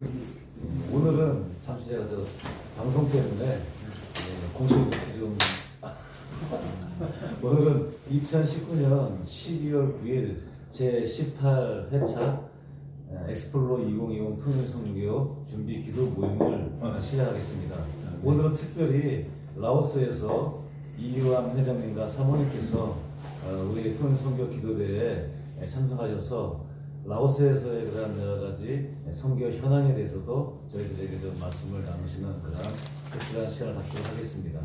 오늘은 잠시 제가 방송 때문에 공식으로 좀 오늘은 2019년 12월 9일 제18회차 엑스플로 2020 통일선교 준비 기도 모임을 시작하겠습니다. 오늘은 특별히 라오스에서 이유한 회장님과 사모님께서 우리 통일선교 기도대회에 참석하셔서 라오스에서의 그런 여러 가지 선교 현황에 대해서도 저희들에게 좀 말씀을 나누시는 그런 시간을 갖도록 하겠습니다.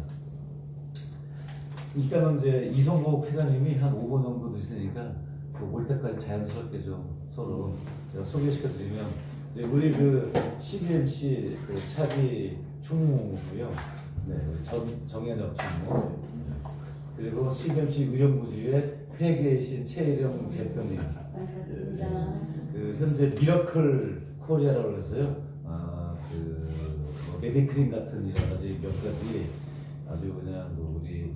일단은 이제 이성복 회장님이 한 5분 정도 드시니까 올 때까지 자연스럽게 좀 서로 제가 소개시켜드리면 이제 우리 그 CBMC 그 차기 총무고요. 네, 정현혁 총무 그리고 CBMC 의정부지회 회계이신 최일영 대표님. 그 현재 미러클 코리아라고 해서요. 메디크림 같은 여러 가지 몇 가지 아주 그냥 우리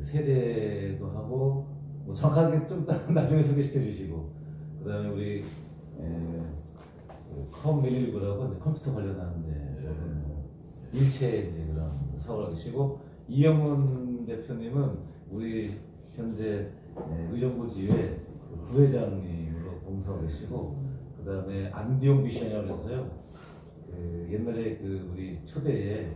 세제도 하고 정확하게 좀 나중에 소개시켜 주시고 그다음에 우리 컴119라고 컴퓨터 관련한 일체 이제 그런 사업을 하고 계시고 이영훈 대표님은 우리 현재 의정부지회 부회장님으로 봉사하고 계시고 그다음에 안디옥 미션이라고 해서요. 옛날에 우리 초대에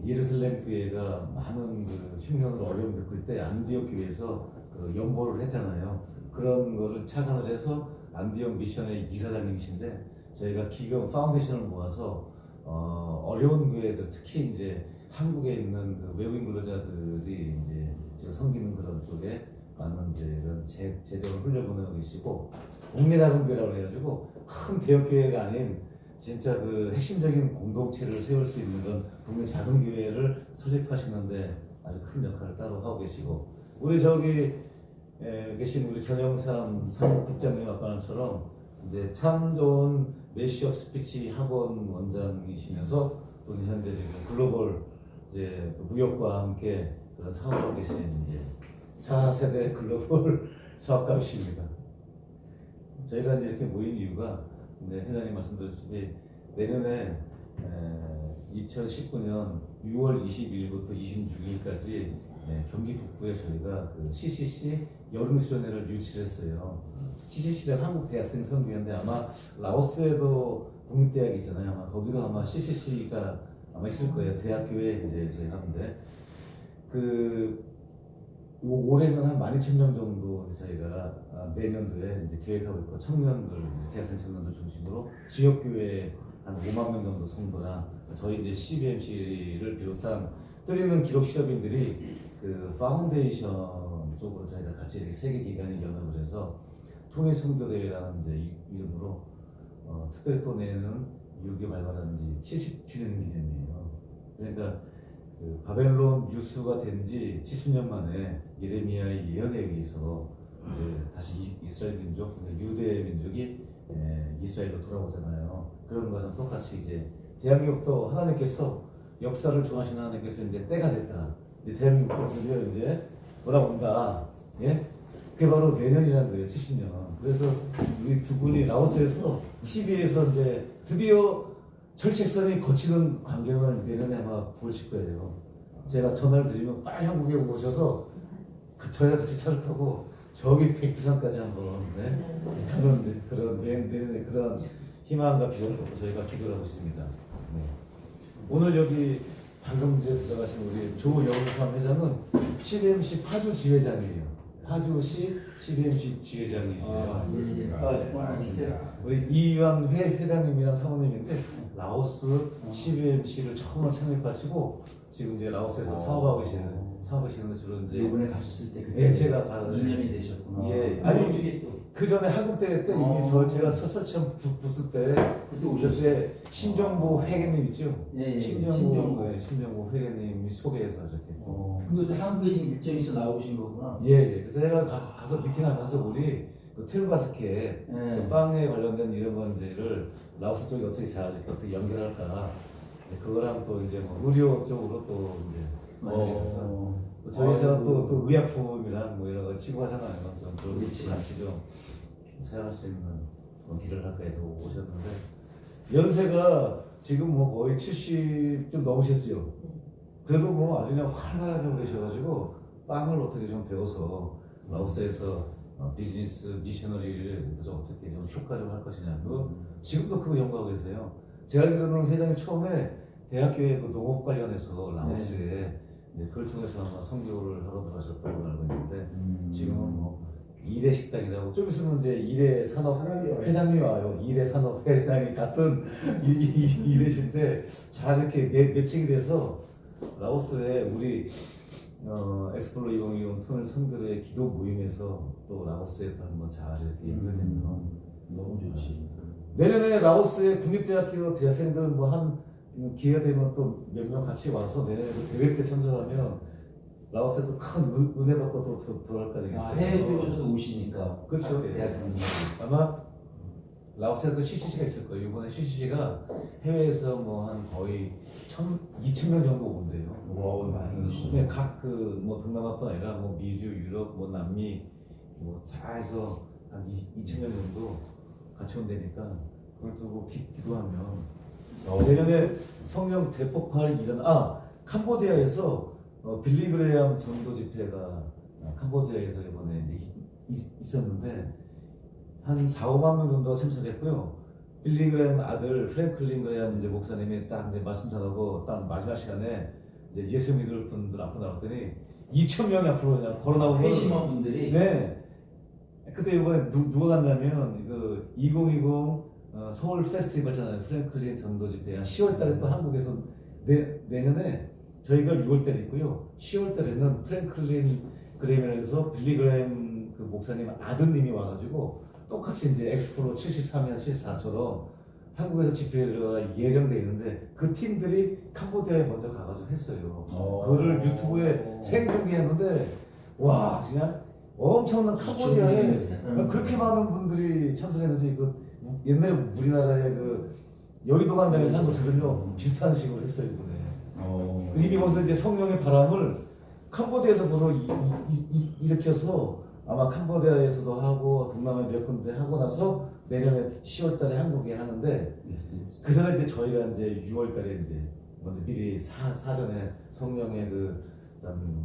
예루살렘 교회가 많은 흉년으로 어려움 겪을 때 안디옥 교회에서 연보를 했잖아요. 그런 거를 착안을 해서 안디옥 미션의 이사장님이신데 저희가 기금 파운데이션을 모아서 어려운 교회들 특히 이제 한국에 있는 외국인 근로자들이 이제 섬기는 그런 쪽에 많은 이제 이런 재정을 흘려보내고 계시고 옥내작은교회라고 해가지고 큰 대형교회가 아닌 진짜 핵심적인 공동체를 세울 수 있는 그런 국내 작은 교회를 설립하시는데 아주 큰 역할을 따로 하고 계시고 우리 저기 계신 우리 전영삼 사무국장님 아까처럼 이제 참 좋은 메시업 스피치 학원 원장이시면서 또 현재 지금 글로벌 이제 무역과 함께 그런 사업하고 계신 이제 4세대 글로벌 사업가이십니다. 저희가 이제 이렇게 모인 이유가 회장님 말씀드렸듯이 내년에 2019년 6월 20일부터 26일까지 경기 북부에 저희가 CCC 여름수련회를 유치를 했어요. CCC가 한국 대학생 선교회인데 아마 라오스에도 국립대학이 있잖아요. 아마 거기도 아마 CCC가 아마 있을 거예요. 대학교에 이제 저희 하는데 올해는 한 12,000명 정도 저희가 내년도에 이제 계획하고 있고 청년들, 대학생 청년들 중심으로 지역교회 한 5만 명 정도 성도나 저희 이제 CBMC를 비롯한 뜨리는 기록 시업인들이 파운데이션 쪽으로 저희가 같이 이렇게 세계 기관이 연합을 해서 통일 선교대회라는 이제 이름으로 특별히 또 내는 6.25 발발한 지 70주년 기념이에요. 그러니까 바벨론 유수가 된 지 70년 만에 예레미야의 예언에 의해서 이제 다시 이스라엘 민족, 유대 민족이 이스라엘로 돌아오잖아요. 그런 거랑 똑같이 이제 대한민국도 하나님께서 역사를 좋아하시는 하나님께서 이제 때가 됐다. 이제 대한민국도 드디어 이제 돌아온다. 예? 그게 바로 내년이라는 거예요. 70년. 그래서 우리 두 분이 라오스에서 TV에서 이제 드디어 철책선이 거치는 광경을 내년에 아마 보실 거예요. 제가 전화를 드리면 빨리 한국에 오셔서 저희랑 같이 차를 타고 저기 백두산까지 한번 그런 내년에 그런 희망과 비전을 갖고 저희가 기도를 하고 있습니다. 오늘 여기 방금 이제 들어가신 우리 조영삼 회장은 CBMC 파주 지회장이에요. 파주시 CBMC 지회장이시죠. 우리 이유한 회장님이랑 사모님인데 라오스 CBMC를 처음 창립하시고 지금 이제 라오스에서 사업하시는 주로 이제 이번에 가셨을 때 그때 제가 2년이 되셨구나. 예, 아니 그 전에 한국 때 이미 제가 설치한 부스 때 그때 오셨을 때 신정보 회계님 있죠? 예, 신정보 회계님이 소개해서 이렇게. 근데 한국에 지금 일정이 있어 나오신 거구나. 예. 그래서 제가 가서 미팅하면서 우리 틀바스켓 빵에 관련된 이런 문제를 라오스 쪽이 어떻게 연결할까? 그거랑 또 이제 의료 쪽으로 또 이제 말씀해주셔서 또 저희 회사가 또 의약품이랑 여러 가지 치고하잖아요. 좀 같이 좀 사용할 수 있는 길을 할까 해서 오셨는데 연세가 지금 뭐 거의 70 좀 넘으셨지요. 그래도 뭐 아주 그냥 활발하게 계셔가지고 빵을 어떻게 좀 배워서 라오스에서 비즈니스 미셔너리를 좀 어떻게 좀 효과적으로 할 것이냐. 지금도 그거 연구하고 계세요. 제가 알기로는 회장님 처음에 대학교에 그 농업 관련해서 라오스에 그걸 통해서 아마 선교를 하러 들어가셨다고 알고 있는데 지금은 뭐 일의 식당이라고 좀 있으면 이제 일의 산업 회장님이 와요. 일의 산업 회장이 같은 일이신데 잘 이렇게 매칭이 돼서 라오스에 우리 엑스플로 2020 터널 선교대 기도 모임에서 또 라오스에 또 한번 잘 이렇게 연결되면 너무 좋지. 내년에 라오스의 국립대학교 대학생들 뭐 한 기회가 되면 또 몇 명 같이 와서 내년에 그 대회 때 참석하면 라오스에서 큰 은혜 받고 또 돌아갈 거 아니겠어요? 해외 교도소도 오시니까. 그렇죠. 대학생들. 아마 라오스에서 CCC가 있을 거예요. 이번에 CCC가 해외에서 뭐 한 거의 2,000명 정도 온대요. 와, 많이 오시네. 각그 뭐 동남아뿐 아니라 뭐 미주, 유럽, 뭐 남미 뭐 다 해서 한 2,000명 정도 같이 온다니까 그걸 두고 기도하면 내년에 성령 대폭발이 캄보디아에서 빌리그레암 전도 집회가 캄보디아에서 이번에 이제 있었는데 한 4, 5만 명 정도가 참석했고요. 빌리그레암 아들 프랭클린 그레암 이제 목사님이 딱 이제 말씀 전하고 딱 마지막 시간에 이제 예수 믿을 분들 앞으로 나왔더니 2,000명이 앞으로 그냥 걸어 나오고 회심한 분들이. 네. 그때 이번에 누가 갔냐면 그 2020 서울 페스티벌 있잖아요. 프랭클린 전도 집회 한 10월달에 또 한국에서 내년에 저희가 6월달에 있고요. 10월달에는 프랭클린 그레임에서 빌리그레임 그 목사님 아드님이 와가지고 똑같이 이제 엑스플로 73년 74처럼 한국에서 집회가 예정돼 있는데 그 팀들이 캄보디아에 먼저 가가지고 했어요. 그거를 유튜브에 생중계했는데 와 그냥 엄청난 캄보디아에 그렇게 많은 분들이 참석했는지 그 옛날에 우리나라의 그 여의도 광장에서 한 거 들으면 비슷한 식으로 했어요 이번에. 이미 거기서 이제 성령의 바람을 캄보디아에서 보러 일으켜서 아마 캄보디아에서도 하고 동남아 몇 군데 하고 나서 내년에 10월달에 한국에 하는데 그 전에 이제 저희가 이제 6월달에 이제 먼저 미리 사전에 성령의 그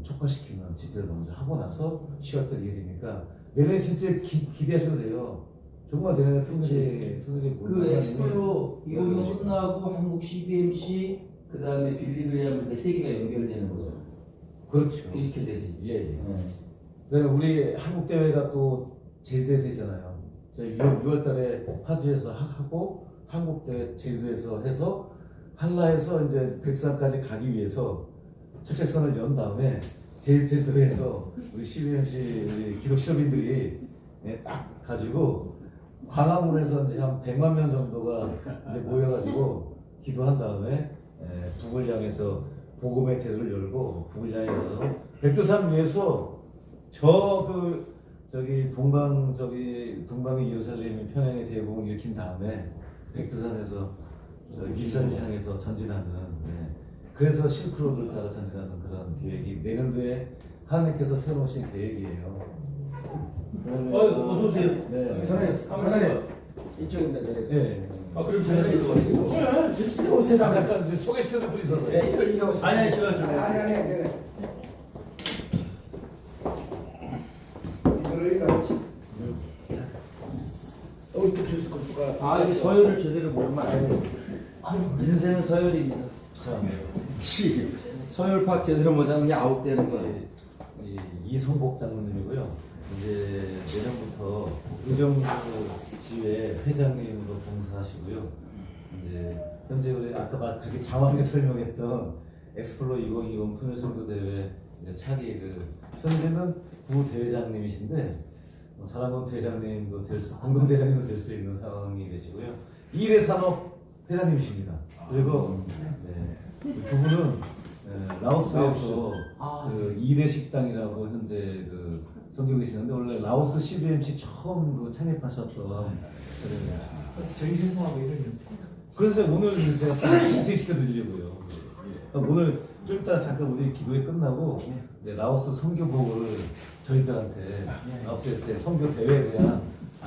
촉발시키는 집회를 먼저 하고 나서 10월달 이어지니까 내년에 진짜 기대하셔도 돼요. 정말 내년에 터널이 그 엑스플로 2020 끝나고 한국 CBMC 그 다음에 빌리그레암 이렇게 세 개가 연결되는 거죠. 그렇죠. 이렇게 되지. 예. 그다음에 우리 한국 대회가 또 제주도에서 있잖아요. 저희 6월달에 파주에서 하고 한국 대회 제주도에서 해서 한라에서 이제 백산까지 가기 위해서 출첵선을 연 다음에 제주도에서 우리 CBMC 우리 기독 실업인들이 딱 가지고 광화문에서 이제 한 100만 명 정도가 이제 모여가지고 기도한 다음에 북을 향해서 복음의 대를 열고 북을 향해 가서 백두산 위에서 동방의 예루살렘이 평양의 대복을 일으킨 다음에 백두산에서 이스라엘 향해서 전진하는 그래서 실크로드를 따라 전진하는 그런 계획이 내년도에 하나님께서 세워놓으신 계획이에요. 어서 오세요. 네. 편하게 이쪽입니다. 네. 그럼 제가 이거 오세요. 잠깐 이제 소개시켜줄 분이 있어서. 이거 아니 제가 아니. 이거를 같이. 또 주스 거가. 이게 서열을 제대로 모르면 안 돼요. 인생은 서열입니다. 자, 서열 파악 제대로 못하면 그냥 아웃되는 거예요. 이성복 장로님이고요. 이제 내년부터 의정부 지회 회장님으로 봉사하시고요. 이제 현재 우리 아까 그렇게 장황하게 설명했던 엑스플로 2020 투명 선교대회 차기 현재는 부대회장님이신데 사랑원 대장님도 공동 대장님도 될 수 있는 상황이 되시고요. 일의 산업 회장님이십니다. 그리고 두 분은 라오스에서 그 일의 식당이라고 현재 선교 계시는데 원래 라오스 CBMC 처음 창립하셨던 저희 회사하고 이러면 그래서 오늘 제가 인증시켜 드리려고요. 오늘 좀 이따 잠깐 우리 기도회 끝나고 라오스 선교복을 저희들한테 라오스에서의 선교 대회에 대한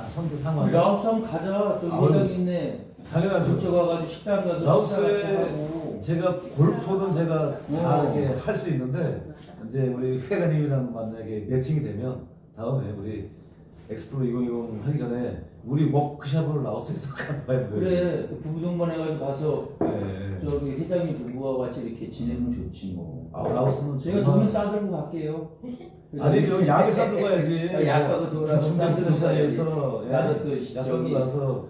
선교 상황 라오스 한번 가자. 저 이랑 있네. 당연하죠. 근처 가가지고 식당 가서 라오스에 식사 같이 하고. 제가 골프는 제가 다 어. 이렇게 할 수 있는데 이제 우리 회장님이랑 만약에 매칭이 되면 다음에 우리 엑스프로 2020 하기 전에 우리 워크샵을 라오스에서 가봐야 돼요. 그래 그 부부 동반 해가지고 가서 네. 저기 회장님 부부와 같이 이렇게 지내면 좋지 뭐. 아, 라오스는 제가 정말- 돈을 싸들고 갈게요. 아니죠. 약을 싸들고 가야지. 약하고 돈하고 싸들고 사이에서 가서 또 약속도 저기 가서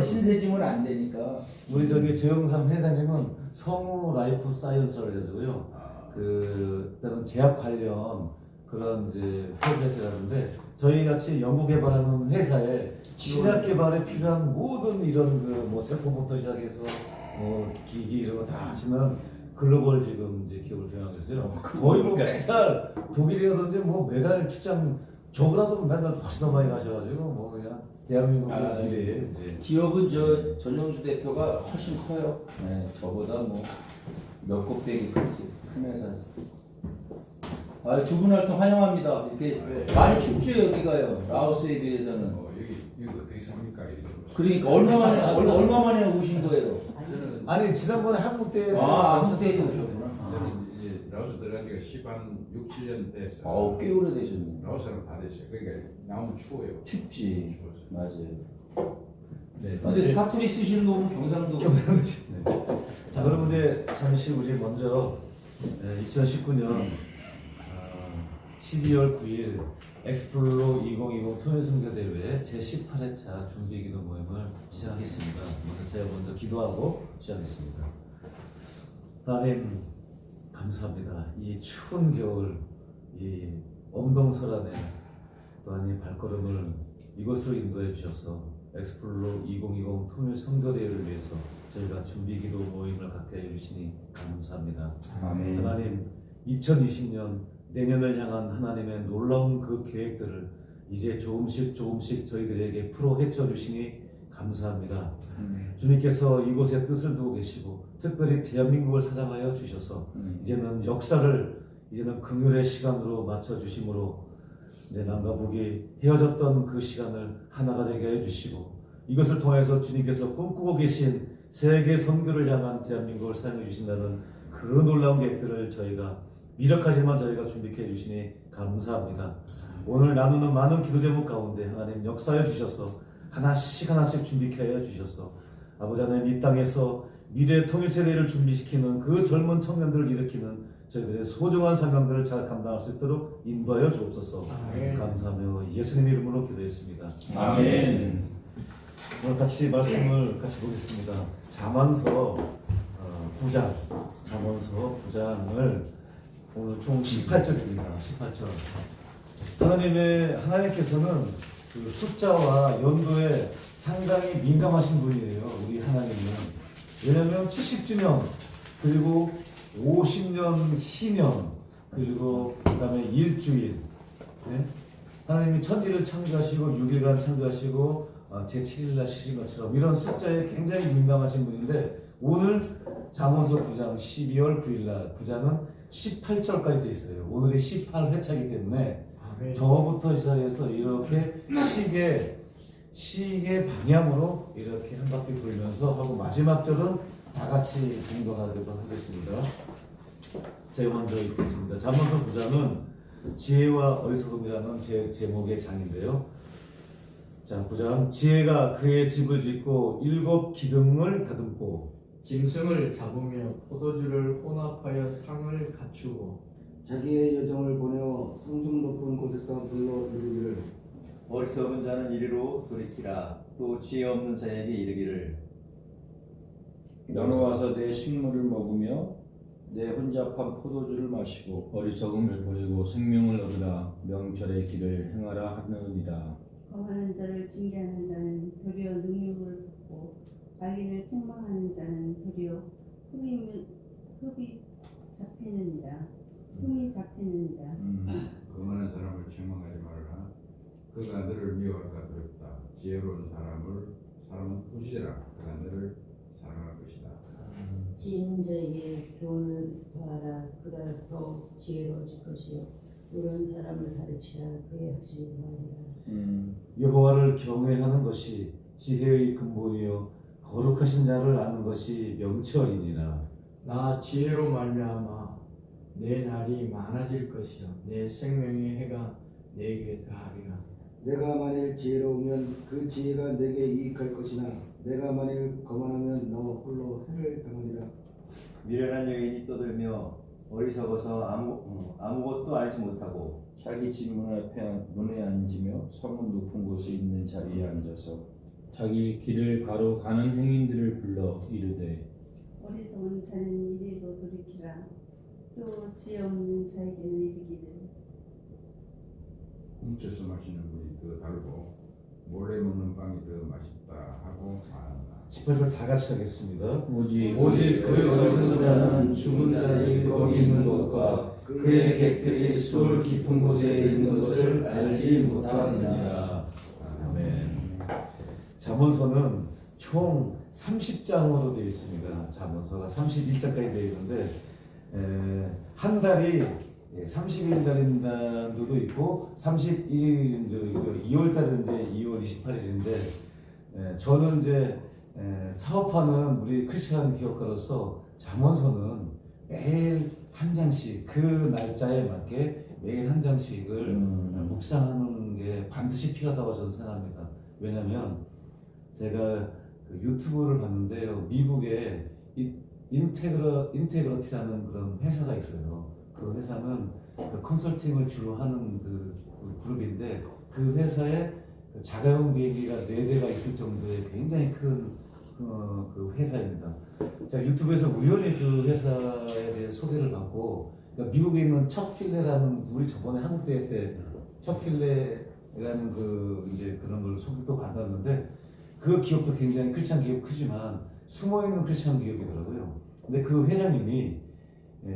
신세지면 안 되니까. 우리 저기 조영삼 회장님은 성우 라이프 사이언스라고 해가지고요. 일단은 제약 관련 그런 이제 프로세스를 하는데 저희 같이 연구 개발하는 회사에 신약 개발에 필요한 모든 이런 뭐 세포부터 시작해서 뭐 기기 이런 거 다 하시는 글로벌 지금 이제 기업을 경영하고 있어요. 거의 뭐 매달 독일이라든지 뭐 매달 출장 저보다도 매달 훨씬 더 많이 가셔가지고 뭐 그냥 대한민국 미래에 이제 기업은 저 전영수 대표가 훨씬 커요. 네, 저보다 뭐 몇 곱빼기 크지. 큰 회사지. 두 분 활동 환영합니다. 이렇게 많이 춥죠 여기가요. 라오스에 비해서는. 여기 어떻게 삽니까? 그러니까 얼마 만에 오신 거예요? 저는 아니 지난번에 한국 때 한국 때도 오셨구나. 저는 이제 라오스 들어간 지가 6, 7년 됐어요. 꽤 오래되셨네. 라오스는 다 됐어요. 그러니까 너무 추워요. 춥지. 추워서. 맞아요. 네. 근데 사투리 쓰시는 거 보면 경상도. 네. 자 그럼 이제 잠시 우리 먼저 2019년 12월 9일 엑스플로 2020 통일선교대회 제18회차 준비기도 모임을 시작하겠습니다. 먼저 제가 먼저 기도하고 시작하겠습니다. 하나님 감사합니다. 이 추운 겨울 이 엄동설안에 또한 이 발걸음을 이곳으로 인도해 주셔서 엑스플로 2020 통일선교대회를 위해서 저희가 준비기도 모임을 갖게 해주시니 감사합니다. 아멘. 하나님 2020년 내년을 향한 하나님의 놀라운 그 계획들을 이제 조금씩 저희들에게 풀어 헤쳐 주시니 감사합니다. 주님께서 이곳에 뜻을 두고 계시고 특별히 대한민국을 사랑하여 주셔서 이제는 역사를 이제는 긍휼의 시간으로 맞춰 주심으로 이제 남과 북이 헤어졌던 그 시간을 하나가 되게 해 주시고 이것을 통해서 주님께서 꿈꾸고 계신 세계 선교를 향한 대한민국을 사용해 주신다는 그 놀라운 계획들을 저희가 미력하지만 저희가 준비해 주시니 감사합니다. 오늘 나누는 많은 기도 제목 가운데 하나님 역사해 주셔서 하나씩 준비하여 주셔서 아버지 하나님 이 땅에서 미래 통일 세대를 준비시키는 그 젊은 청년들을 일으키는 저희들의 소중한 사명들을 잘 감당할 수 있도록 인도하여 주옵소서. 감사하며 예수님 이름으로 기도했습니다. 아멘. 오늘 같이 말씀을 같이 보겠습니다. 잠언서 9장 잠언서 9장을 오늘 총 18절입니다. 18절. 하나님께서는 그 숫자와 연도에 상당히 민감하신 분이에요. 우리 하나님은. 왜냐하면 70주년 그리고 50년 희년 그리고 그다음에 일주일. 네? 하나님이 천지를 창조하시고 6일간 창조하시고 제7일날 쉬신 것처럼 이런 숫자에 굉장히 민감하신 분인데 오늘 잠언서 9장 12월 9일날 9장은 18절까지 되어 있어요. 오늘이 18회차이기 때문에 저부터 시작해서 이렇게 시계 방향으로 이렇게 한 바퀴 돌면서 하고 마지막 절은 다 같이 공동하도록 하겠습니다. 제가 먼저 읽겠습니다. 잠언서 9장은 지혜와 어리석음이라는 제목의 장인데요. 자, 9장. 지혜가 그의 집을 짓고 7 기둥을 다듬고 짐승을 잡으며 포도주를 혼합하여 상을 갖추고 자기의 여정을 보내어 성중 높은 곳에서 불러 이르기를 어리석은 자는 이리로 돌이키라. 또 지혜 없는 자에게 이르기를 너는 와서 내 식물을 먹으며 내 혼자 판 포도주를 마시고 어리석음을 버리고 생명을 얻으라. 명철의 길을 행하라 하느니라. 거하는 자를 징계하는 자는 도리어 능욕을 받고 자기를 책망하는 자는 도리어 흠이 잡히는다. 거만한 사람을 책망하지 말라. 그가 너를 미워할까 두렵다. 지혜로운 사람은 꾸짖으라. 그가 너를 사랑할 것이다. 지혜는 자에게 교훈을 더하라. 그가 더 지혜로워질 것이요 옳은 사람을 가르치라. 그의 학식을 더하리라. 여호와를 경외하는 것이 지혜의 근본이요 거룩하신 자를 아는 것이 명철이니라. 나 지혜로 말미암아 내 날이 많아질 것이요 내 생명의 해가 내게 더하리라. 내가 만일 지혜로우면 그 지혜가 내게 이익할 것이나 내가 만일 거만하면 너 홀로 해를 당하리라. 미련한 여인이 떠들며 어리석어서 아무것도 알지 못하고 자기 집 문에 앉으며 성문 높은 곳에 있는 자리에 앉아서 자기 길을 바로 가는 행인들을 불러 이르되 어리석은 자는 이리로 돌이키라. 또 지혜 없는 자에게는 이르기를 훔쳐서 마시는 물이 더 달고 몰래 먹는 빵이 더 맛있다 하고 말한다. 18절 다 같이 하겠습니다. 오직 그 어리석은 자는 죽은 자의 거기 있는 것과 그의 객들이 수월 깊은 곳에 있는 것을 알지 못하느니라. 아멘. 잠언서는 총 30장으로 되어 있습니다. 잠언서가 31장까지 되어 있는데 한 달이 30일 달인 날도 있고 31일 2월 달은 이제 2월 28일인데 저는 이제 사업하는 우리 크리스천 기업가로서 잠언서는 매일 한 장씩 그 날짜에 맞게 매일 한 장씩을 묵상하는 게 반드시 필요하다고 저는 생각합니다. 왜냐하면 제가 그 유튜브를 봤는데요, 미국에 인테그러티라는 그런 회사가 있어요. 그 회사는 그 컨설팅을 주로 하는 그 그룹인데 그 회사에 그 자가용 비행기가 4대가 있을 정도의 굉장히 큰 그 회사입니다. 제가 유튜브에서 우연히 그 회사에 대해 소개를 받고, 그러니까 미국에 있는 척필레라는, 우리 저번에 한국 대회 때 척필레라는 그 이제 그런 걸 소개도 받았는데, 그 기업도 굉장히 크리스찬 기업 크지만 숨어 있는 크리스찬 기업이더라고요. 근데 그 회장님이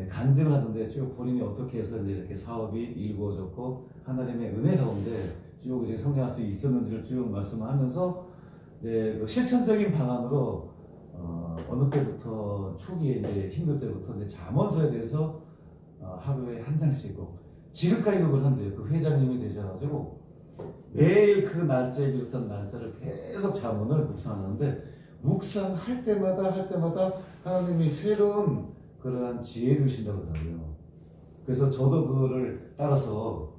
간증을 하는데 쭉 본인이 어떻게 해서 이제 이렇게 사업이 일구어졌고 하나님의 은혜 가운데 쭉 이제 성장할 수 있었는지를 쭉 말씀하면서 이제 그 실천적인 방안으로 어느 때부터 초기에 이제 힘들 때부터 이제 잠언서에 대해서 하루에 한 장씩 지금까지도 그런데요. 그 회장님이 되셔가지고 매일 그 날짜에 비롯한 날짜를 계속 잠언을 묵상하는데 묵상할 때마다 하나님이 새로운 그러한 지혜를 주신다고 그러더라고요. 그래서 저도 그거를 따라서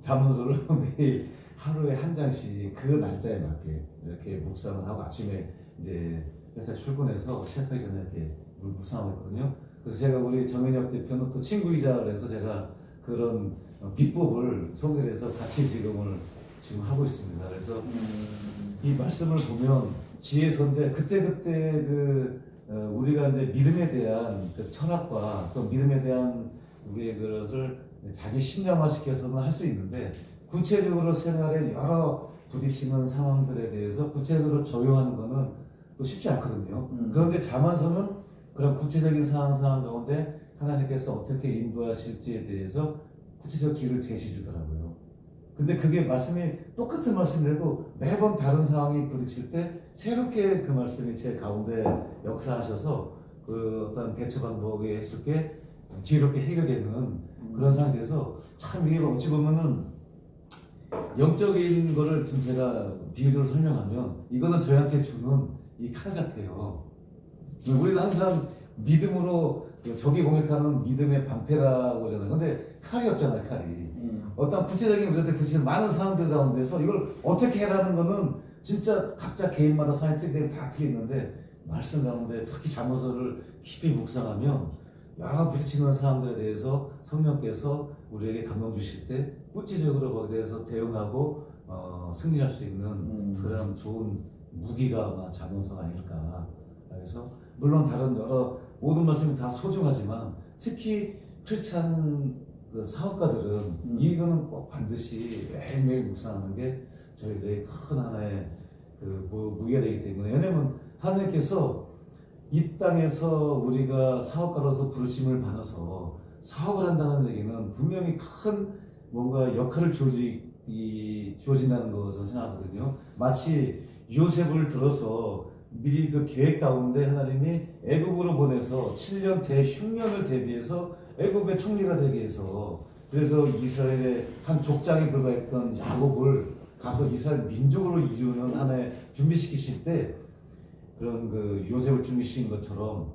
잠언서를 매일 하루에 한 장씩 그 날짜에 맞게 이렇게 묵상을 하고 아침에 이제 회사 출근해서 시작하기 전에 이렇게 묵상하고 있거든요. 그래서 제가 우리 정현혁 대표는 또 친구이자 그래서 제가 그런 비법을 소개를 해서 같이 지금 하고 있습니다. 그래서 이 말씀을 보면 지혜서인데 그때 우리가 이제 믿음에 대한 그 철학과 또 믿음에 대한 우리의 그것을 자기 신념화시켜서는 할 수 있는데 구체적으로 생활에 여러 부딪히는 상황들에 대해서 구체적으로 적용하는 것은 또 쉽지 않거든요. 그런데 잠언서는 그런 구체적인 상황 가운데 하나님께서 어떻게 인도하실지에 대해서 구체적 길을 제시 주더라고요. 근데 그게 말씀이 똑같은 말씀이라도 매번 다른 상황이 부딪힐 때 새롭게 그 말씀이 제 가운데 역사하셔서 그 어떤 대처 방법에 했을 게 지혜롭게 해결되는 그런 상황이 돼서 참 이게 어찌 보면은 영적인 거를 좀 제가 비유적으로 설명하면 이거는 저희한테 주는 이 칼 같아요. 우리는 항상 믿음으로 적이 공격하는 믿음의 방패라고 하잖아요. 근데 칼이 없잖아요, 칼이. 어떤 구체적인 우리한테 부딪히는 많은 상황들 가운데서 이걸 어떻게 해라는 거는 진짜 각자 개인마다 상황이 틀리게 다 틀리는데 말씀 가운데 특히 잠언서를 깊이 묵상하면 여러 부딪히는 사람들에 대해서 성령께서 우리에게 감동 주실 때 구체적으로 거기에 대해서 대응하고 승리할 수 있는 그런 좋은 무기가 아마 잠언서가 아닐까. 그래서 물론 다른 여러 모든 말씀이 다 소중하지만 특히 크리스찬 그 사업가들은 이거는 꼭 반드시 매일매일 묵상하는 게 저희들의 큰 하나의 그 무기가 되기 때문에, 왜냐면 하나님께서 이 땅에서 우리가 사업가로서 부르심을 받아서 사업을 한다는 얘기는 분명히 큰 뭔가 역할을 주어진다는 것을 생각하거든요. 마치 요셉을 들어서 미리 그 계획 가운데 하나님이 애굽으로 보내서 7년 대흉년을 대비해서 애굽의 총리가 되게 해서, 그래서 이스라엘의 한 족장에 불과했던 야곱을 가서 이스라엘 민족으로 이루는 하나의 준비시키실 때 그런 그 요셉을 준비시킨 것처럼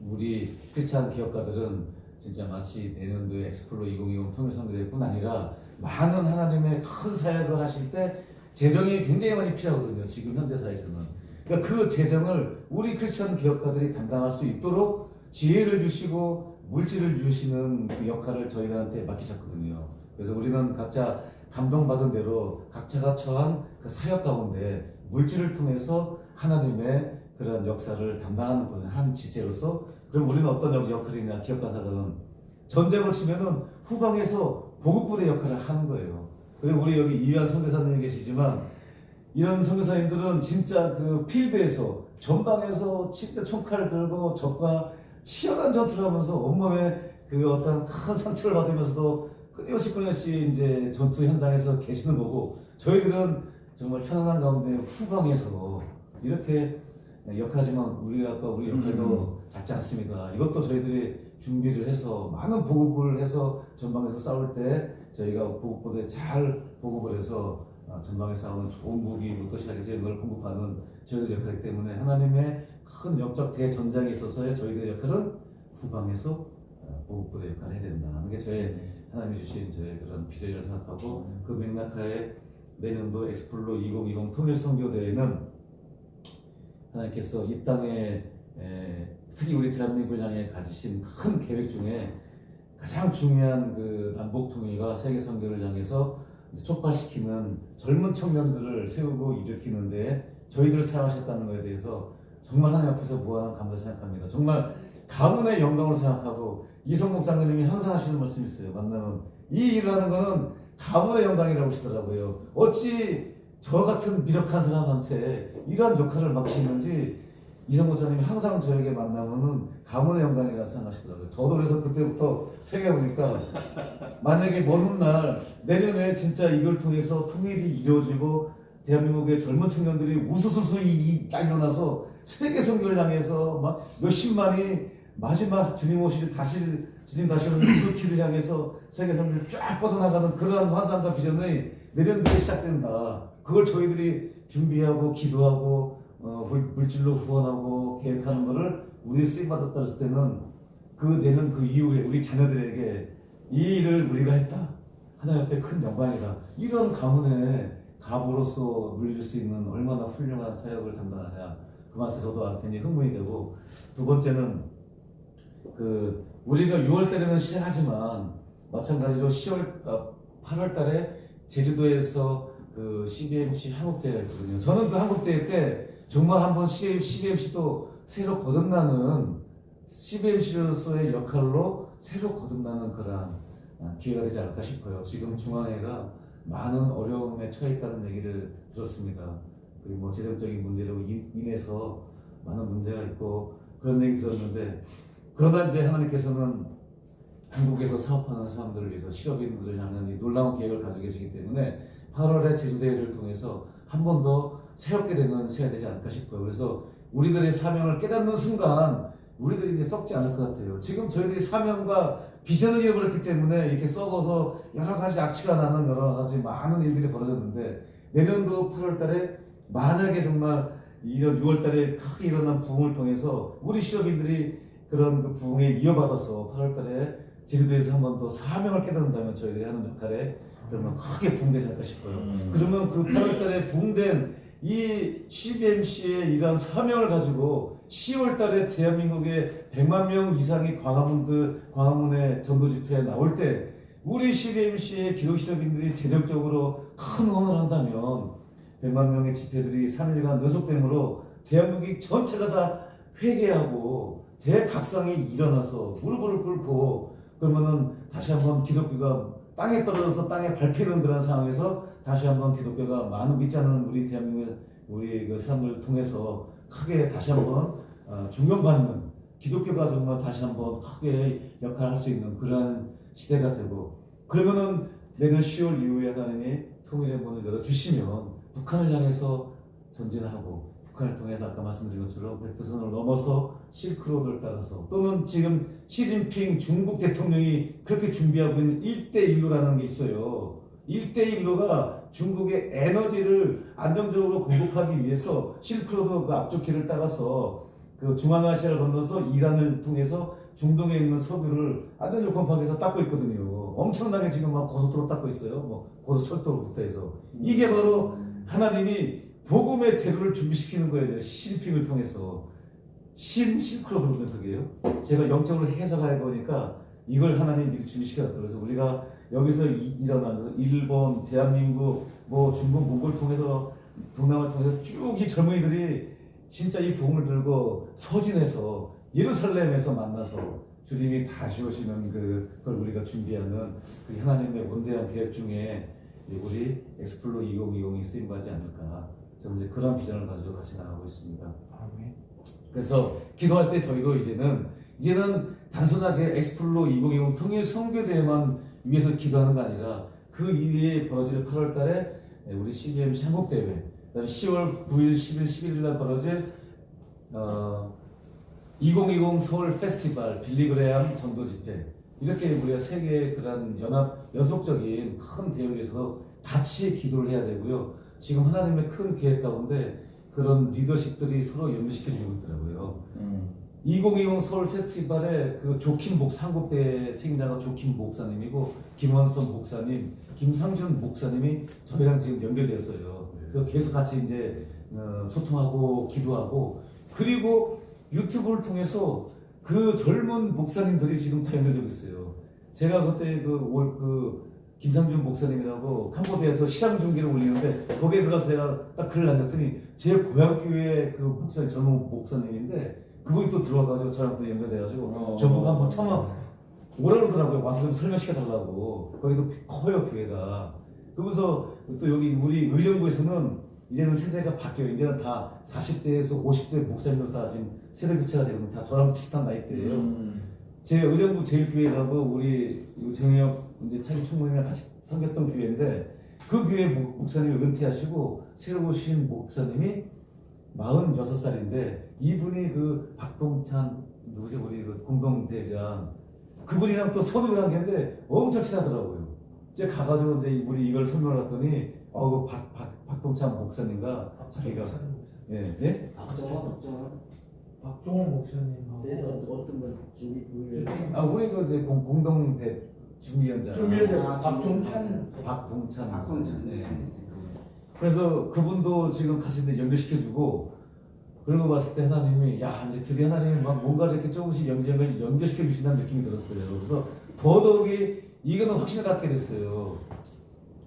우리 크리스찬 기업가들은 진짜 마치 내년도에 엑스플로 2020 통일선교대뿐 아니라 많은 하나님의 큰 사역을 하실 때 재정이 굉장히 많이 필요하거든요. 지금 현대사에서는. 그러니까 그 재정을 우리 크리스찬 기업가들이 담당할 수 있도록 지혜를 주시고 물질을 주시는 그 역할을 저희들한테 맡기셨거든요. 그래서 우리는 각자 감동받은 대로 각자가 처한 그 사역 가운데 물질을 통해서 하나님의 그런 역사를 담당하는 거는 한 지체로서. 그럼 우리는 어떤 역할이냐, 기업가사들은 전쟁을 치면은 후방에서 보급부대 역할을 하는 거예요. 그리고 우리 여기 이한 선교사님이 계시지만 이런 선교사님들은 진짜 그 필드에서 전방에서 진짜 총칼을 들고 적과 치열한 전투를 하면서 온몸에 그 어떤 큰 상처를 받으면서도 끊임없이 이제 전투 현장에서 계시는 거고, 저희들은 정말 편안한 가운데 후방에서 이렇게 역할하지만 우리가 또 우리 역할도 작지 않습니다. 이것도 저희들이 준비를 해서 많은 보급을 해서 전방에서 싸울 때 저희가 보급부대에 잘 보급을 해서 전방에 싸우는 좋은 무기부터 시작해서 이걸 공급하는 저희들 역할이기 때문에 하나님의 큰 역적 대전장에 있어서의 저희들의 역할은 후방에서 보급부대 역할을 해야 된다. 이게 저희 하나님이 주신 저의 그런 비전이라고 생각하고, 그 맥락하에 내년도 엑스플로 2020 통일선교대회는 하나님께서 이 땅에 특히 우리 대한민국을 향해 가지신 큰 계획 중에 가장 중요한 그 남북 통일과 세계 선교를 향해서 촉발시키는 젊은 청년들을 세우고 일으키는데 저희들을 사용하셨다는 것에 대해서 정말 하나님 앞에서 무한한 감사를 생각합니다. 정말 가문의 영광으로 생각하고, 이성목 장로님이 항상 하시는 말씀이 있어요. 만나면 이 일을 하는 거는 가문의 영광이라고 하시더라고요. 어찌 저 같은 미력한 사람한테 이러한 역할을 맡기는지 이성목 장로님이 항상 저에게 만나면은 가문의 영광이라고 생각하시더라고요. 저도 그래서 그때부터 생각해보니까 만약에 먼 훗날 내년에 진짜 이걸 통해서 통일이 이루어지고 대한민국의 젊은 청년들이 우수수수 일어나서 세계 선교를 향해서 막 몇십만이 마지막 주님 오실 주님 다시 오는 그 길을 향해서 세계 선교를 쫙 뻗어나가는 그러한 환상과 비전이 내년도에 시작된다. 그걸 저희들이 준비하고 기도하고 물질로 후원하고 계획하는 거를 우리 쓰임받았다 했을 때는 그 내년 그 이후에 우리 자녀들에게 이 일을 우리가 했다, 하나님 앞에 큰 영광이다, 이런 가문에 가부로서 물릴 수 있는 얼마나 훌륭한 사역을 담당하냐, 그 말에 저도 아주 굉장히 흥분이 되고, 두 번째는 그 우리가 6월 달에는 시작하지만 마찬가지로 8월 달에 제주도에서 그 CBMC 한국대회가 있거든요. 저는 그 한국대회 때 정말 한번 CBMC도 새로 거듭나는, CBMC로서의 역할로 새로 거듭나는 그런 기회가 되지 않을까 싶어요. 지금 중앙회가 많은 어려움에 처해 있다는 얘기를 들었습니다. 그리고 뭐 재정적인 문제로 인해서 많은 문제가 있고 그런 얘기 들었는데, 그러나 이제 하나님께서는 한국에서 사업하는 사람들을 위해서 실업인들을 향한 이 놀라운 계획을 가지고 계시기 때문에 8월에 제주대회를 통해서 한 번 더 새롭게 되는 시간이 되지 않을까 싶어요. 그래서 우리들의 사명을 깨닫는 순간 우리들이 이제 썩지 않을 것 같아요. 지금 저희들이 사명과 비전을 잃어버렸기 때문에 이렇게 썩어서 여러 가지 악취가 나는 여러 가지 많은 일들이 벌어졌는데, 내년도 8월 달에 만약에 정말 이런 6월 달에 크게 일어난 부흥을 통해서 우리 실업인들이 그런 그 부흥에 이어받아서 8월 달에 제주도에서 한 번 더 사명을 깨닫는다면 저희들이 하는 역할에 그러면 크게 부흥되지 않을까 싶어요. 그러면 그 8월 달에 부흥된 이 CBMC의 이러한 사명을 가지고 10월 달에 대한민국의 100만 명 이상의 광화문의 전도 집회에 나올 때 우리 CBMC의 기독 실업인들이 재정적으로 큰 후원을 한다면 100만 명의 집회들이 3일간 연속됨으로 대한민국이 전체가 다 회개하고 대각성이 일어나서 무릎을 꿇고, 그러면은 다시 한번 기독교가 땅에 떨어져서 땅에 밟히는 그런 상황에서 다시 한번 기독교가 많은 믿지 않는 우리 대한민국의 우리 그 사람들을 통해서 크게 다시 한번 존경받는 기독교가 정말 다시 한번 크게 역할을 할 수 있는 그런 시대가 되고, 그러면은 내년 10월 이후에 하나님이 통일의 문을 열어주시면 북한을 향해서 전진하고, 북한을 통해서 아까 말씀드린 것처럼 백두산을 넘어서 실크로드를 따라서, 또는 지금 시진핑 중국 대통령이 그렇게 준비하고 있는 1대1로라는 게 있어요. 1대1로가 중국의 에너지를 안정적으로 공급하기 위해서 실크로드 그 앞쪽 길을 따라서 그 중앙아시아를 건너서 이란을 통해서 중동에 있는 석유를 안정적으로 공급하기 위해서 닦고 있거든요. 엄청나게 지금 막 고속도로 닦고 있어요. 뭐 고속철도부터 해서. 이게 바로 하나님이 복음의 대로를 준비시키는 거예요. 시진핑을 통해서. 실크로드 그게요. 제가 영적으로 해석해 보니까 이걸 하나님이 미리 준비시켰다. 그래서 우리가 여기서 일어나면서 일본, 대한민국, 뭐 중국, 몽골을 통해서 동남아를 통해서 쭉 이 젊은이들이 진짜 이 복음을 들고 서진에서 예루살렘에서 만나서 주님이 다시 오시는 그걸 우리가 준비하는 그 하나님의 원대한 계획 중에 우리 엑스플로 2020이 쓰임받지 않을까. 저는 이제 그런 비전을 가지고 같이 나가고 있습니다. 아멘. 그래서 기도할 때 저희도 이제는 단순하게 엑스플로 2020 통일 선교대회만 위해서 기도하는 거 아니라 그 이후에 벌어질 8월 달에 우리 CBMC 한국대회, 그다음에 10월 9일, 10일, 11일 날 벌어질 2020 서울 페스티벌, 빌리그레암 전도 집회, 이렇게 우리가 세계의 그런 연속적인 큰 대회를 위해서 같이 기도를 해야 되고요. 지금 하나님의 큰 계획 가운데 그런 리더십들이 서로 연결시켜주고 있더라고요. 2020 서울 페스티벌에 그 조킴 한국대 책임자가 조킴 목사님이고 김원선 목사님, 김상준 목사님이 저희랑 지금 연결되었어요. 그래서 계속 같이 이제 소통하고 기도하고, 그리고 유튜브를 통해서 그 젊은 목사님들이 지금 다 연결되고 있어요. 제가 그때 김상준 목사님이라고 캄보디아에서 시장 중계를 올리는데 거기에 들어가서 제가 딱 글을 남겼더니 제 고향 교회 그 목사님, 젊은 목사님인데 그분이 또 들어와가지고 저랑 또 연결돼가지고 저보고 한번 처음 오라 그러더라고요. 와서 좀 설명시켜달라고. 거기도 커요, 교회가. 그러면서 또 여기 우리 의정부에서는 이제는 세대가 바뀌어요. 이제는 다 40대에서 50대 목사님들 다 지금 세대 교체가 되거든요. 다 저랑 비슷한 나이대예요. 제 의정부 제일교회라고 우리 정혁 이제 차기 총무님이랑 같이 섬겼던 교회인데 그 교회 목사님이 은퇴하시고 새로 오신 목사님이 46살인데 이분이 그 박동찬 누구지 우리 그 공동대장 그분이랑 또 선후배 관계인데 엄청 친하더라고요. 이제 가가지고 이제 우리 이걸 설명을 했더니 그 박동찬 목사님과 자기가 네? 박종호 목사님. 네, 어떤 분 준비 부위를 우리 그 공동대 준비위원장 박동찬. 네. 그래서 그분도 지금 같이 이제 연결시켜주고 그런 거 봤을 때 하나님이 이제 드디어 하나님이 막 뭔가 이렇게 조금씩 연결시켜 주신다는 느낌이 들었어요. 그래서 더더욱이 이거는 확신을 갖게 됐어요.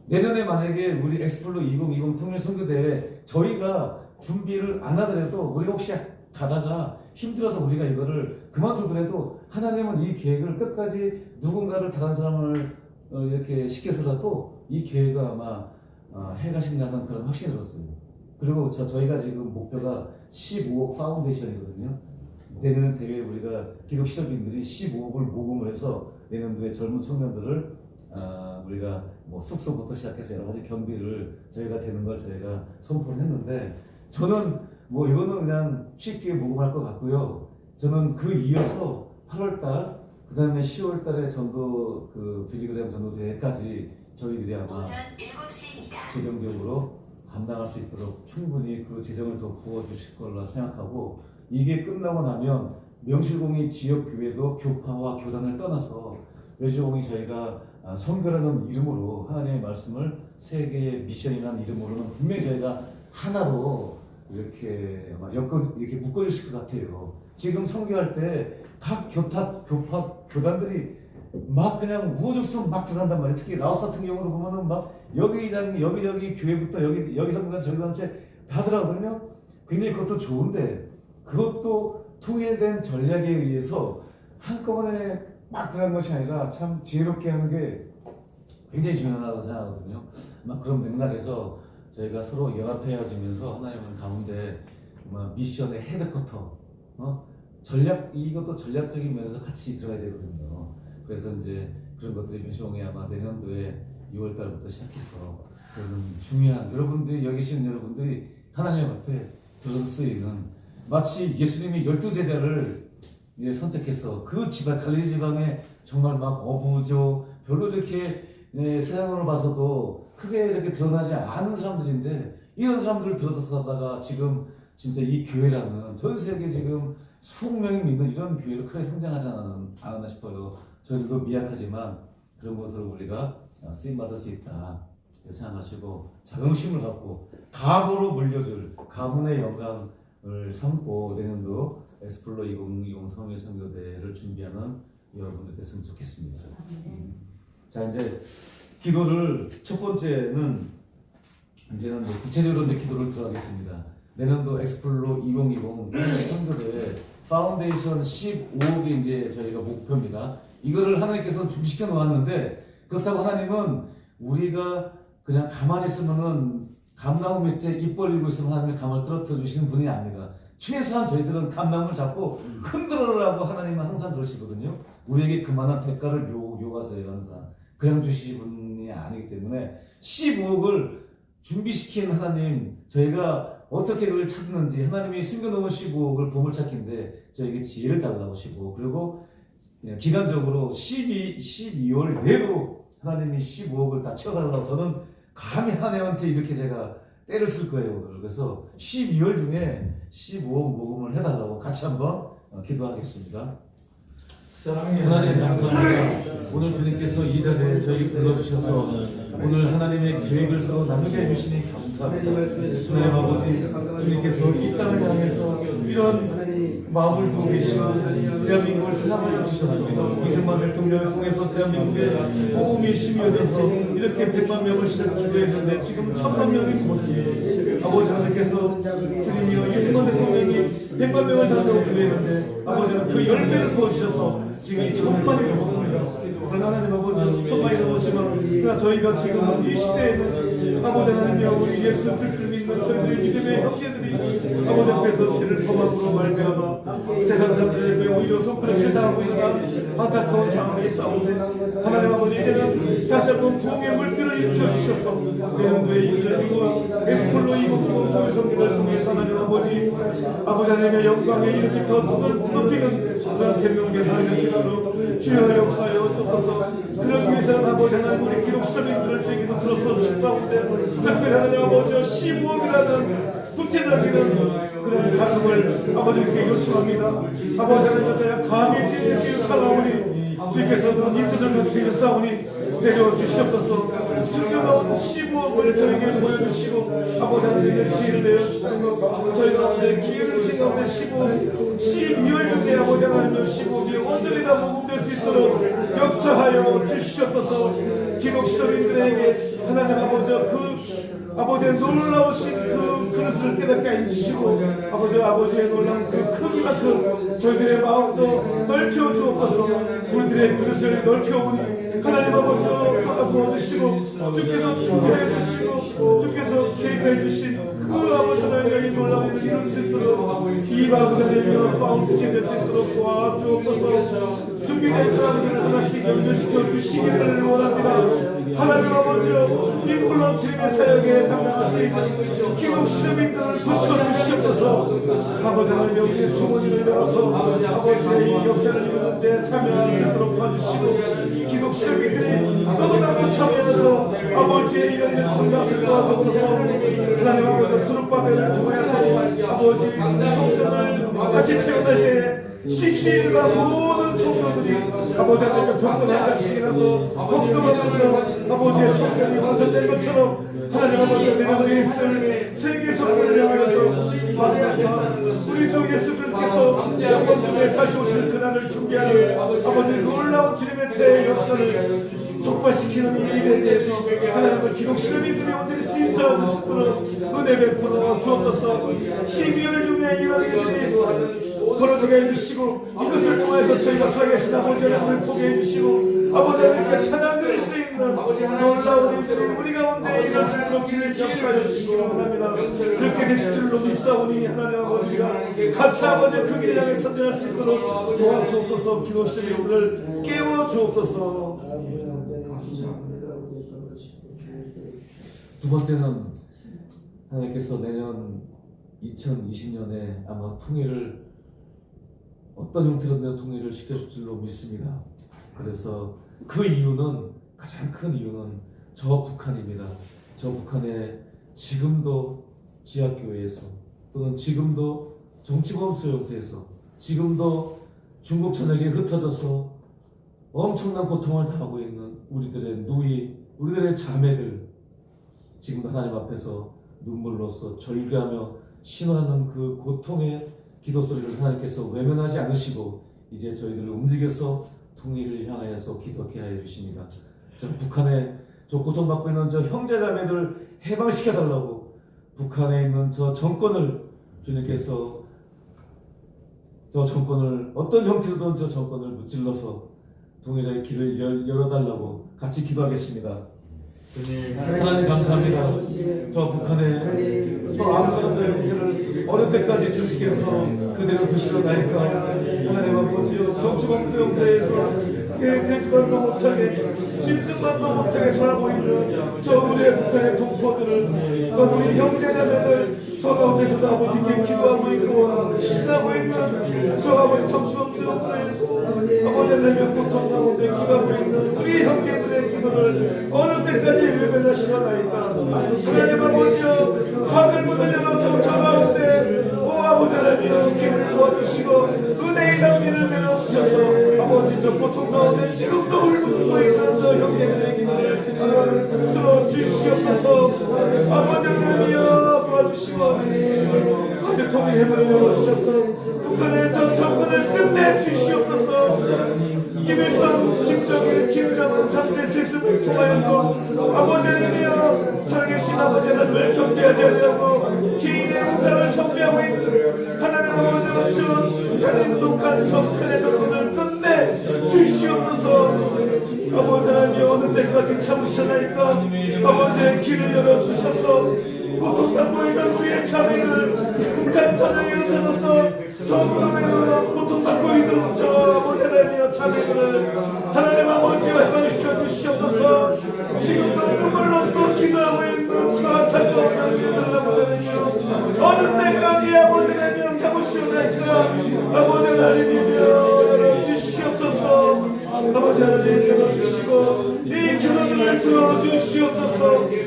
내년에 만약에 우리 엑스플로 2020 통일 선교대회 저희가 준비를 안 하더라도 우리가 혹시 가다가 힘들어서 우리가 이거를 그만두더라도 하나님은 이 계획을 끝까지 누군가를 다른 사람을 이렇게 시켜서라도 이 계획을 아마 해가신다는 그런 확신이 들었어요. 그리고 저희가 지금 목표가 15억 파운데이션이거든요. 내년 대회에 우리가 기독 시설인들이 15억을 모금을 해서 내년도에 젊은 청년들을 우리가 뭐 숙소부터 시작해서 여러 가지 경비를 저희가 되는 걸 저희가 선포를 했는데 저는 뭐 이거는 그냥 쉽게 모금할 것 같고요. 저는 그 이어서 8월달 그 다음에 10월달에 전도 그 빌리그레암 전도대회까지 저희들이 아마 재정적으로 감당할 수 있도록 충분히 그 재정을 더 부어주실 걸로 생각하고 이게 끝나고 나면 명실공히 지역교회도 교파와 교단을 떠나서 명실공히 저희가 선교라는 이름으로 하나님의 말씀을 세계의 미션이라는 이름으로는 분명히 저희가 하나로 이렇게 이렇게 묶어주실 것 같아요. 지금 선교할 때 각 교파 교단들이 막 그냥 우후죽순 막 들어간단 말이에요. 특히 라오스 같은 경우도 보면은 막 여기저기 교회부터 여기 성단 저기 단체 다 들어가거든요. 굉장히 그것도 좋은데 그것도 통일된 전략에 의해서 한꺼번에 막 들어간 것이 아니라 참 지혜롭게 하는 게 굉장히 중요하다고 생각하거든요. 막 그런 맥락에서 저희가 서로 연합해야지면서 하나님은 가운데 미션의 헤드쿼터, 이것도 전략적인 면에서 같이 들어가야 되거든요. 그래서 이제 그런 것들이 변시홍에 아마 내년도에 6월달부터 시작해서 그런 중요한 여러분들이 여기 계신 여러분들이 하나님 앞에 들을 수 있는 마치 예수님이 12제자를 선택해서 그 지방 갈릴리 지방에 정말 막 어부죠 별로 이렇게 세상으로 봐서도 크게 이렇게 드러나지 않은 사람들인데 이런 사람들을 들어서다가 지금 진짜 이 교회라는 전 세계 지금 수억 명이 믿는 이런 교회로 크게 성장하지 않았나 싶어요. 저희들도 미약하지만 그런 것을 우리가 쓰임받을 수 있다 생각하시고 자긍심을 갖고 가부로 물려줄 가문의 영광을 삼고 내년도 에스플로 2020 성일 선교대를 준비하는 여러분들 됐으면 좋겠습니다. 자, 이제 기도를 첫 번째는 이제는 구체적으로 이제 기도를 들어가겠습니다. 내년도 엑스플로 2020 선교대 파운데이션 15억이 이제 저희가 목표입니다. 이거를 하나님께서 준비시켜 놓았는데 그렇다고 하나님은 우리가 그냥 가만히 있으면은 감나무 밑에 입 벌리고 있으면 하나님이 감을 떨어뜨려 주시는 분이 아닙니다. 최소한 저희들은 감나무를 잡고 흔들어라고 하나님은 항상 그러시거든요. 우리에게 그만한 대가를 요구하세요 항상. 그냥 주시는 분이 아니기 때문에 15억을 준비시킨 하나님, 저희가 어떻게 그걸 찾는지 하나님이 숨겨놓은 15억을 보물찾기인데 저에게 지혜를 달라고 하시고, 그리고 기간적으로 12월 내로 하나님이 15억을 다 채워달라고. 저는 감히 하나님한테 이렇게 제가 때를 쓸 거예요 오늘. 그래서 12월 중에 15억 모금을 해달라고 같이 한번 기도하겠습니다. 하나님 감사합니다. 오늘 주님께서 이 자리에 저희 불러주셔서 오늘 하나님의 계획을 서로 나누게 해주시니 감사합니다. 하나님 아버지, 주님께서 이 땅을 향해서 이런 마음을 두고 계시고 대한민국을 사랑하여 주셔서 이승만 대통령을 통해서 대한민국에 호흡이 심어져서 이렇게 100만 명을 기도했는데 지금 1000만 명이 넘었습니다. 아버지 하나님께서 주님이여 이승만 대통령이 100만 명을 달라고 기도했는데 아버지는 그 10배를 부어주셔서 지금 1000만이 넘었습니다. 그러나 하나님 아버지 1000만이 넘었지만 그러나 저희가 지금 이 시대에는 아버지 하나님이여 우리 예수 그리스도를 믿는 저희들의 믿음의 형제들이 아버지 앞에서 죄를 범함으로 말미암아 세상 사람들에게 오히려 손가락질 당하고 있는 안타까운 상황에 싸우는데 하나님 아버지 이제는 다시 한번 부흥의 물결을 일으켜 주셔서 내년도에 있을 에스폴로 2020 통일 선교를 통해서 하나님 아버지 하나님의 영광의 이름이 더 높이는 그런 대명의 사람이 될 수 있도록 주여 역사여 주옵소서. 그러기 위해서는 아버지 하나님 우리 기록 시점인들을 주께서 들어서 축사하는데 특별히 하나님 아버지 15억이라는 구체적인 그런 자금을 아버지께 요청합니다. 아버지 하나님 저희가 감히 주님께 요청하오니 주께서는 이 뜻을 가지고 계셨사오니 내려주시옵소서. 숨겨놓은 15억을 저에게 보여주시고 아버지 하나님의 지혜를 내려주셔서 저희가 오늘 기회를 주신 가운데 15억 12월 중에 아버지 하나님의 15억이 오늘이 다 모금될 수 있도록 역사하여 주시옵소서. 기록 시도인들에게 하나님 아버지의 놀라우신 그 그릇을 깨닫게 해주시고 아버지의 놀라운 그 크기만큼 저희들의 마음도 넓혀 주옵소서. 우리들의 그릇을 넓혀오니 하나님 아버지 쏟아부어주시고 주께서 준비해 주시고 주께서 계획해 주신 그 아버지 하나님의 놀라운 일을 이룰 수 있도록 이 아버지의 파운드신 될 수 있도록 도와주옵소서. 준비된 사람들을 하나씩 연결시켜 주시기를 원합니다. 하나님 아버지여 이 물렁치림의 사역에 담당할 수 있는 기독 시민들을 붙여주시옵소서. 아버지 하나님 우리의 주머니를 열어서 아버지의 이 역사를 이루는 데 참여할 수 있도록 도와주시고 기독 시민들이 너무나도 참여해서 아버지의 이런 일을 성장할 도와주옵소서. 하나님 아버지 수르바벨을 통해서 아버지 성전을 다시 채워낼 때에 십시일반 모든 성도들이 아버지 하나님의 병든 한 장씩이라도 헌금하면서 아버지의 성전이 완성된 것처럼 하나님 아버지가 내년에 있을 세계 성전을 향하여서 마지막타 우리 주 예수 그리스도께서 영광 중에 다시 오실 그날을 준비하는 아버지 놀라운 주님의 대의 역사를 촉발시키는 이 일에 대해서 하나님의 기독 시민들이 온전히 쓰임자를 수 있도록 은혜 베풀어 주옵소서. 12월 중에 이런 일들이 벌어지게 해주시고 이것을 통해서 저희가 살아계신 아버지 하나님을 보게 해주시고 아버지 하나님께 찬양 드릴 수 있는 놀라운 일들이 우리 가운데 이룰 수 있도록 주님 역사해 주시기 바랍니다. 그렇게 되실 줄로 믿사오니 하나님 아버지가 같이 아버지의 그 길을 향해 선전할 수 있도록 도와주옵소서. 기도시는 여러분을 깨워주옵소서. 두 번째는 하나님께서 내년 2020년에 아마 통일을 어떤 형태로든 통일을 시켜줄 줄로 믿습니다. 그래서 그 이유는 가장 큰 이유는 저 북한입니다. 저 북한에 지금도 지하교회에서 또는 지금도 정치범 수용소에서 지금도 중국 전역에 흩어져서 엄청난 고통을 당하고 있는 우리들의 누이, 우리들의 자매들, 지금도 하나님 앞에서 눈물로써 절규하며 신원하는 그 고통의 기도 소리를 하나님께서 외면하지 않으시고 이제 저희들을 움직여서 통일을 향하여서 기도하게 하여 주십니다. 저 북한에 저 고통받고 있는 저 형제자매들 해방시켜달라고 북한에 있는 저 정권을 주님께서 저 정권을 어떤 형태로든 저 정권을 무찔러서 통일의 길을 열어달라고 같이 기도하겠습니다. 하나님 감사합니다. 저 북한에 저 아무것도 형태를 어느 때까지 주시겠어 그대로 두시려나니까 하나님 아버지여 정치범 수용소에서 대지만도 못하게 심증만도 못하게 살고 있는 저 우리의 북한의 동포들을 우리 형제자매들 저 가운데서도 아버지께 기도하고 있고 신하고 있는 저 아버지 정치범 수용소에서 아버지 하나님의 고통 가운데 기도하고 있는 우리 형제들의 기도를 어느 때까지 외면하시려나이까 하나님 아버지여 하늘 문을 열어서 저 가운데 아버지 하나님의 주님을 도와주시고 은혜의 담비를 내려주셔서 아버지 저 고통 가운데 지금도 울부짖고 있는 저 형제들의 기도를 들어주시옵소서. 아버지 하나님이여 도와주시고 아주 통일의 문을 열어주셔서 북한의 저 정권을 끝내주시옵소서. 김일성, 김정일, 김정은 3대 세습을 통하여서 아버지 하나님이여 살아계신 아버지 하나님을 경배하지 않냐고 개인의 은사를 섭리하고 있는 하나님 아버지 저 자린독한 정권의 정권을 끝내 주시옵소서. 아버지 하나님 어느 때까지 참으시나이까 아버지의 길을 열어주셔서 고통받고 있는 우리의 자매를 북한 전역에 흩어져서 성도로 고통받고 있는 저 아버지 하나님의 자매들을 하나님 아버지와 해방시켜 주시옵소서. 지금도 눈물로써 기도하고 있는 저 안타까운 당신들 아버지 어느 때까지 아버지 하나님 참으시옵나이까 아버지 하나님이며 열어주시옵소서. 아버지 하나님 열어주시고 이 기도들을 들어주시옵소서.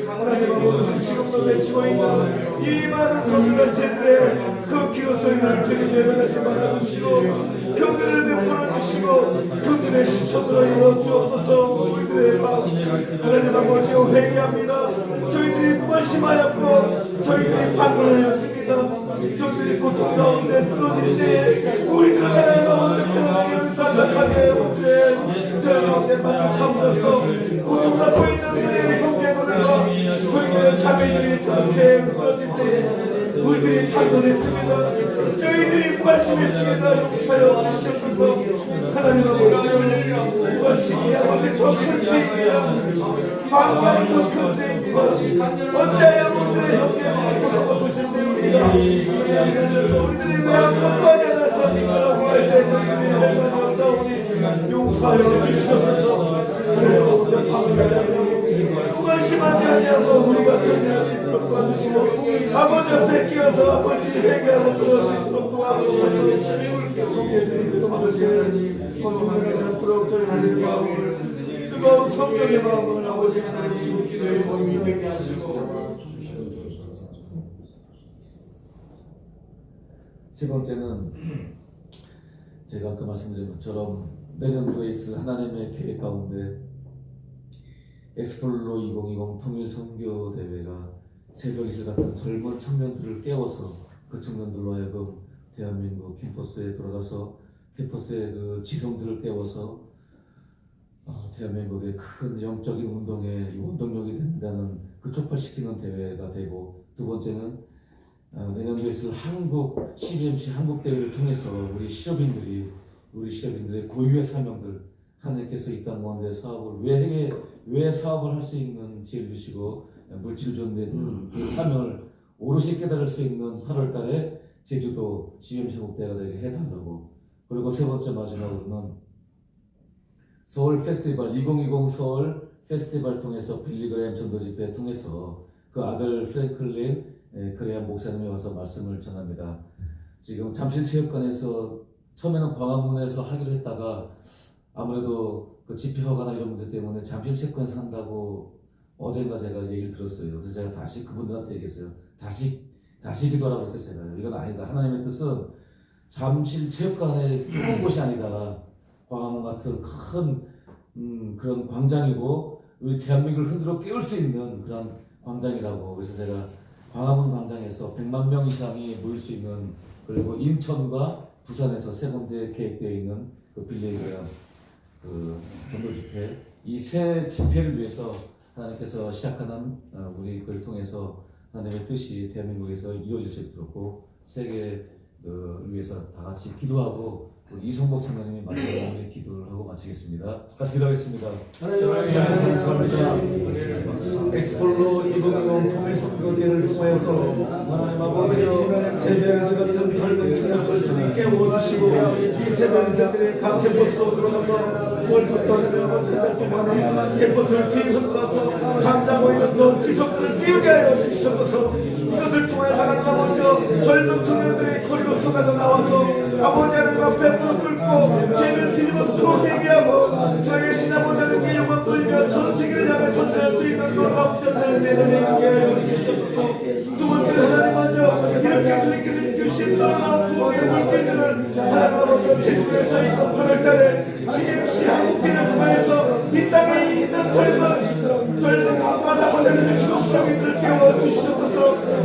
하나님 아버지 지금도 외치고 있는 이 많은 선교단체들의 그 기도 소리를 주님 외면하지 말아주시고 그들을 베풀어주시고 그들의 시선으로 열어주옵소서. 우리들의 마음 하나님 아버지 회개합니다. 저희들이 무관심하였고 저희들이 판단하였습니다. 저희들이 고통 가운데 쓰러질 때에 우리들은 하나님 아버지 편안하게 은사각하게 우리의 세상 가운데 만족함으로써 고통받고 있는 우리의 형제들과 저희들의 자매들이 저렇게 쓰러질 때에 우리들이 판단했습니다. 저희들이 무관심했습니다. 용서하여 주시옵소서. 하나님 아버지 무관심이 아버지 더 큰 죄입니다. 방관이 더 큰 죄입니다. 어찌하여 우리들의 형제들이 고통받고 있을 때 우리가 그냥 살려서 우리들이 왜 아무것도 하지 않았습니까? 라고 할 때 저희들이 할만한 싸우니 용서하여 주시옵소서. 하나님 아버지 방관하지 않냐고 무관심하지 않냐고 우리가 처지할 수 있도록 도와주시고 아버지 앞에 끼어서 아버지 회개하고 도와줄 수 있도록 도와주옵소서. 형제들이 고통받을 때 거짓말하지 않도록 저희들의 마음을 뜨거운 성령의 마음을 아버지 하나님 주기를 원하게 하시고 세 번째는 제가 아까 말씀드린 것처럼 내년도에 있을 하나님의 계획 가운데 엑스플로 2020 통일 선교 대회가 새벽 이슬 같은 젊은 청년들을 깨워서 그 청년들로 하여금 대한민국 캠퍼스에 돌아가서 캠퍼스의 그 지성들을 깨워서 대한민국의 큰 영적인 운동의 원동력이 된다는 그 촉발시키는 대회가 되고, 두 번째는 내년도에 있을 한국 CBMC 한국 대회를 통해서 우리 시업인들의 고유의 사명들 하나님께서 이 땅 가운데 사업을 왜 사업을 할 수 있는 지혜를 주시고 물질을 줬는데 그 사명을 오롯이 깨달을 수 있는 8월달에 제주도 CBMC 한국 대회가 되게 해달라고. 그리고 세 번째 마지막으로는 서울 페스티벌 2020 서울 페스티벌 통해서 빌리그램 전도 집회 통해서 그 아들 프랭클린 그레이엄 목사님이 와서 말씀을 전합니다. 지금 잠실체육관에서 처음에는 광화문에서 하기로 했다가 아무래도 그 집회 허가나 이런 문제 때문에 잠실 채권 산다고 어젠가 제가 얘기를 들었어요. 그래서 제가 다시 그분들한테 얘기했어요. 다시 기도하라고 했어요. 제가 이건 아니다. 하나님의 뜻은 잠실 체육관의 좁은 곳이 아니다. 광화문 같은 큰 그런 광장이고 우리 대한민국을 흔들어 깨울 수 있는 그런 광장이라고. 그래서 제가 광화문 광장에서 100만 명 이상이 모일 수 있는, 그리고 인천과 부산에서 세 군데 계획되어 있는 그 빌리그런 그 전도 집회, 이 세 집회를 위해서 하나님께서 시작하는 우리 그를 통해서 하나님의 뜻이 대한민국에서 이루어질 수 있도록 세계를 위해서 다 같이 기도하고 우리 이성복 장로님이 마지막으로 기도를 하고 마치겠습니다. 같이 기도하겠습니다. 엑스폴로 2020 통일선거대회를 통해서 하나님 아버지여 새벽에서 같은 젊은 청년들 주님 깨워주시고 이 새벽에서들의 각 캠퍼스로 들어가서 월급도 내며 제달 동안에 캠퍼스를 뒤흔들어서 잠자고 있는 저 지성들을 깨우게 하여 주시옵소서. 이것을 통해 하나님 아버지여 젊은 청년들의 거리로 쏟아져 나와서 아버지 하나님 앞에 무릎 꿇고 죄를 뒤집어 쓰고 얘기하고 살아계신 아버지 하나님께 영광 돌리며 전 세계를 향해 선전할 수 있는 놀라운 전사를 내려내게 하여 주시옵소서. 두 번째는 하나님 먼저 이렇게 주님께서 주신 놀라운 구원의 물길들을 하나님 아버지 제주에서 이번 8월달에 CMC 한국대를 통해서 이 땅에 있는 젊은 모두와 아버지 하나님의 기독성이들을 깨워주시옵소서.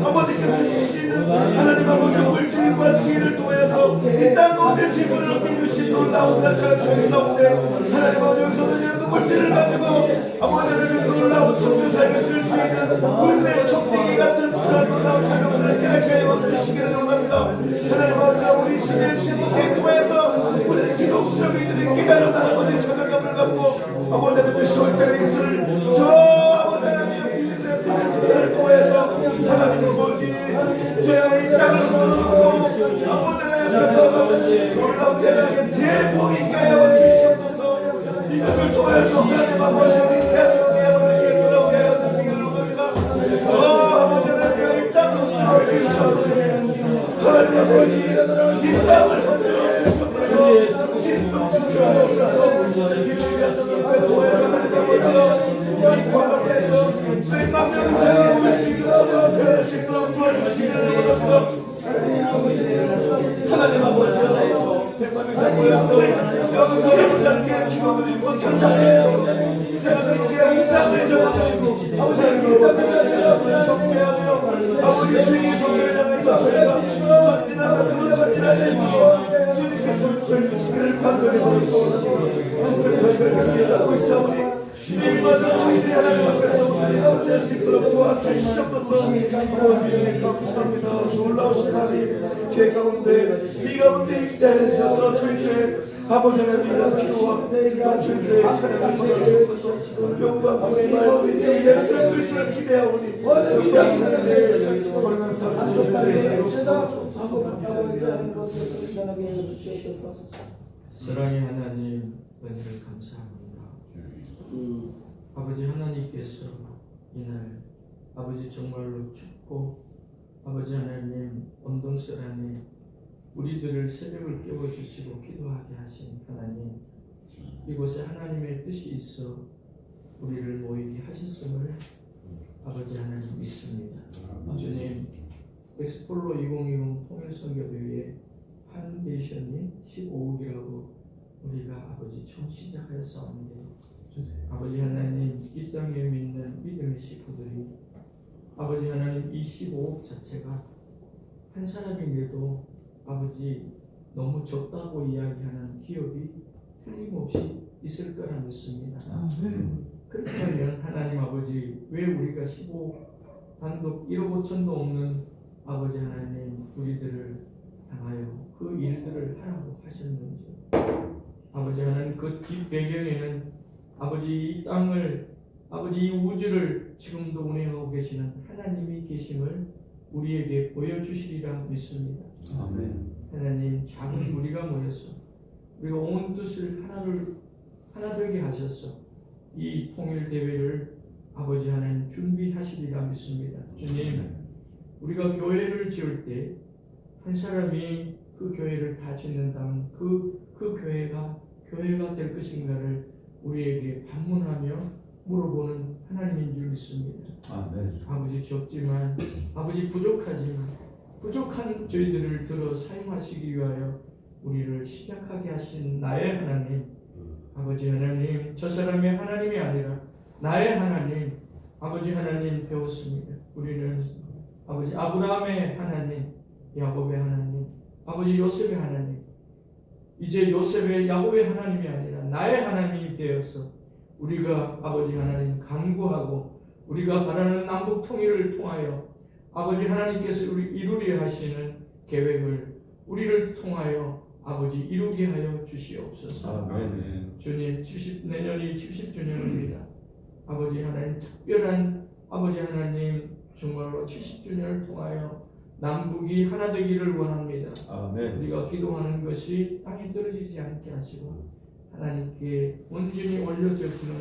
아버지께서 주시는 하나님 아버지 물질과 지혜를 통해서 이 땅 가운데 질문을 얻게 주신 놀라운 나타난 종사인데 하나님 아버지 여기서는 그 물질을 가지고 아버지 하나님 놀라운 선교사에게 쓸 수 있는 우리들의 청대기 같은 그런 놀라운 사명들을 깨닫게 하여 주시기를 원합니다. 하나님 아버지 우리 시대 신문을 통해서 우리 기독성이들이 깨달은 아버지 사명감을 갖고 아버지 하나님 10월달에 있을 저 아버지 하나님의 빌리들의 빌리들을 통해서 하나님 아버지 저희가 이 땅을 누르고 아버지 하나님 놀라운 대박의 대복이 하여 주시옵소서. 이것을 통해서 하나님 아버지 우리 대한민국의 아버지께 돌아오게 하여 주시기를 원합니다. 아버지 하나님 이 땅을 흔들어 주시옵소서. 하나님 아버지 이 땅을 흔들어 주시옵소서. 진동 주시옵소서. 이를 통해서 하나님 아버지 이 광화문에서 100만 명 이상이 모일 수 있는 전도가 되어질 수 있도록 도와주시기를 원합니다. 하나님 아버지여 100만 이상 모여서 여기서 여러분께 기도드리고 찬양해요. 대한민국의 이상을 적어주시고 하나님 아버지 경배하며 아버지 주의 성회를 향해서 저희가 전진하며 그 전진하는 주님께서 저희 주시기를 간절히 버리고 특별히 저희가 말씀하고 있사오니 주님마다 우리들이 하나님 앞에서 우리를 전진할 수 있도록 도와주시옵소서. 아버지 감사합니다. 놀라우신 하나님 교회 가운데 이 가운데 임재해 주셔서 저희들의 아버지 하나님의 기도와 저희들의 찬양을 받아주옵소서. 영광 보내말 우리 예수 그리스도를 기대하오니 위대한 하나님의 오래간 다른 저희들의 사랑의 하나님 은혜를 감사합니다. 아버지 하나님께서 이날 아버지 정말로 춥고 아버지 하나님 언동설 안에 우리들을 새벽을 깨워주시고 기도하게 하신 하나님, 이곳에 하나님의 뜻이 있어 우리를 모이게 하셨음을 아버지 하나님 믿습니다. 주님, 엑스폴로 2020 통일선교대회 파운데이션이 15억이라고 우리가 아버지 처음 시작하였사옵니다. 아버지 하나님, 이 땅에 믿는 믿음의 식구들이 아버지 하나님 이 15억 자체가 한 사람에게도 아버지 너무 적다고 이야기하는 기업이 틀림없이 있을 거라 믿습니다. 그렇다면 하나님 아버지, 왜 우리가 15억 단독 1억 5천도 없는 아버지 하나님 우리들을 향하여 그 일들을 하라고 하셨는지, 아버지 하나님 그 뒷배경에는 아버지 이 땅을, 아버지 이 우주를 지금도 운행하고 계시는 하나님이 계심을 우리에게 보여주시리라 믿습니다. 아멘. 하나님, 작은 우리가 모여서 우리가 온 뜻을 하나 되게 하셔서 이 통일 대회를 아버지 하나님 준비하시리라 믿습니다. 주님, 우리가 교회를 지을 때 한 사람이 그 교회를 다 짓는다면 그 교회가 교회가 될 것인가를 우리에게 반문하며 물어보는 하나님인 줄 믿습니다. 아멘. 아버지 적지만 아버지 부족하지만 부족한 저희들을 들어 사용하시기 위하여 우리를 시작하게 하신 나의 하나님, 아버지 하나님, 저 사람의 하나님이 아니라 나의 하나님, 아버지 하나님 배웠습니다. 우리는 아버지 아브라함의 하나님, 야곱의 하나님, 아버지 요셉의 하나님, 이제 요셉의 야곱의 하나님이 아니라 나의 하나님이 되어서 우리가 아버지 하나님 간구하고 우리가 바라는 남북 통일을 통하여 아버지 하나님께서 우리 이루려 하시는 계획을 우리를 통하여 아버지 이루게 하여 주시옵소서. 아멘. 주님 내년이 70주년입니다. 아버지 하나님 특별한 아버지 하나님 정말로 70주년을 통하여 남북이 하나 되기를 원합니다. 아멘. 우리가 기도하는 것이 땅에 떨어지지 않게 하시고 하나님께 온전히 올려져지는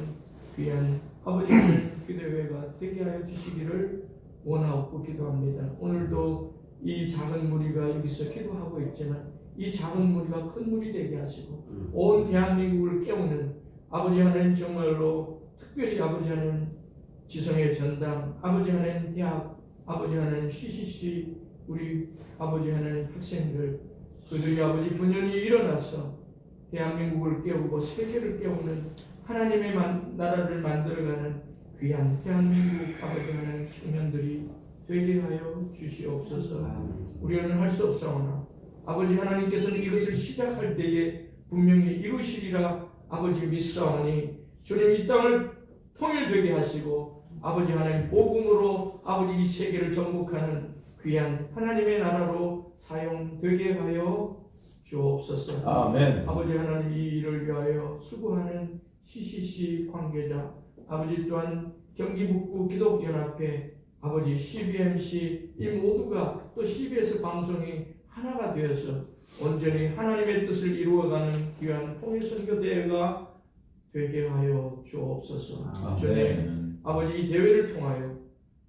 귀한 아버지 하나님 기도회가 되게 하여 주시기를 원하옵고 기도합니다. 오늘도 이 작은 무리가 여기서 기도하고 있지만 이 작은 무리가 큰 무리 되게 하시고 온 대한민국을 깨우는 아버지 하나님 정말로 특별히 아버지 하나님 지성의 전당, 아버지 하나님 대학, 아버지 하나님 CCC 우리 아버지 하나님 학생들 그들이 아버지 분연히 일어나서 대한민국을 깨우고 세계를 깨우는 하나님의 나라를 만들어가는 귀한 대한민국 아버지 하나님 청년들이 되게 하여 주시옵소서. 우리는 할 수 없사오나 아버지 하나님께서는 이것을 시작할 때에 분명히 이루시리라 아버지 믿사오니 주님 이 땅을 통일되게 하시고 아버지 하나님 복음으로 아버지 이 세계를 정복하는 귀한 하나님의 나라로 사용되게 하여 주옵소서. 아멘. 아버지 하나님 이 일을 위하여 수고하는 CCC 관계자 아버지 또한 경기북부 기독연합회 아버지 CBMC 이 모두가 또 CBS 방송이 하나가 되어서 온전히 하나님의 뜻을 이루어가는 귀한 통일선교대회가 되게 하여 주옵소서. 주님 아버지 이 대회를 통하여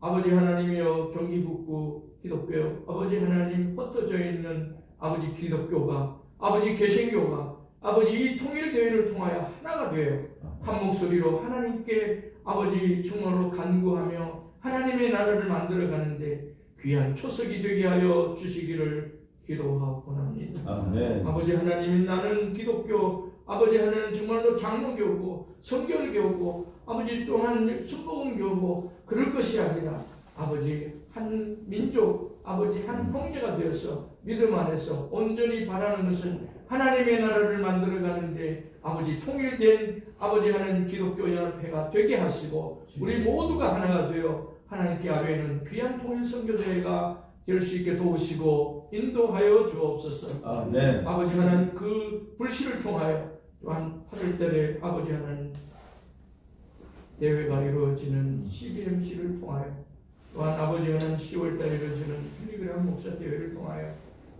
아버지 하나님이여 경기북부 기독교 아버지 하나님 흩어져 있는 아버지 기독교가 아버지 개신교가 아버지 이 통일대회를 통하여 하나가 되어 한 목소리로 하나님께 아버지 정말로 간구하며 하나님의 나라를 만들어 가는데 귀한 초석이 되게 하여 주시기를 기도하고 합니다. 아멘. 아버지 하나님 나는 기독교 아버지 하나님 정말로 장로교고 성결교고 아버지 또한 순복음교고 그럴 것이 아니라 아버지 한 민족 아버지 한 형제가 되어서 믿음 안에서 온전히 바라는 것은 하나님의 나라를 만들어 가는데 아버지 통일된 아버지 하나님 기독교 연합회가 되게 하시고 우리 모두가 하나가 되어 하나님께 아뢰는 귀한 통일 선교대회가 될 수 있게 도우시고 인도하여 주옵소서. 아멘. 아버지 하나님 그 불씨를 통하여 또한 8월달에 아버지 하나님 대회가 이루어지는 CBMC를 통하여 또한 아버지 하나님 10월달에 이루어지는 필리그람 목사 대회를 통하여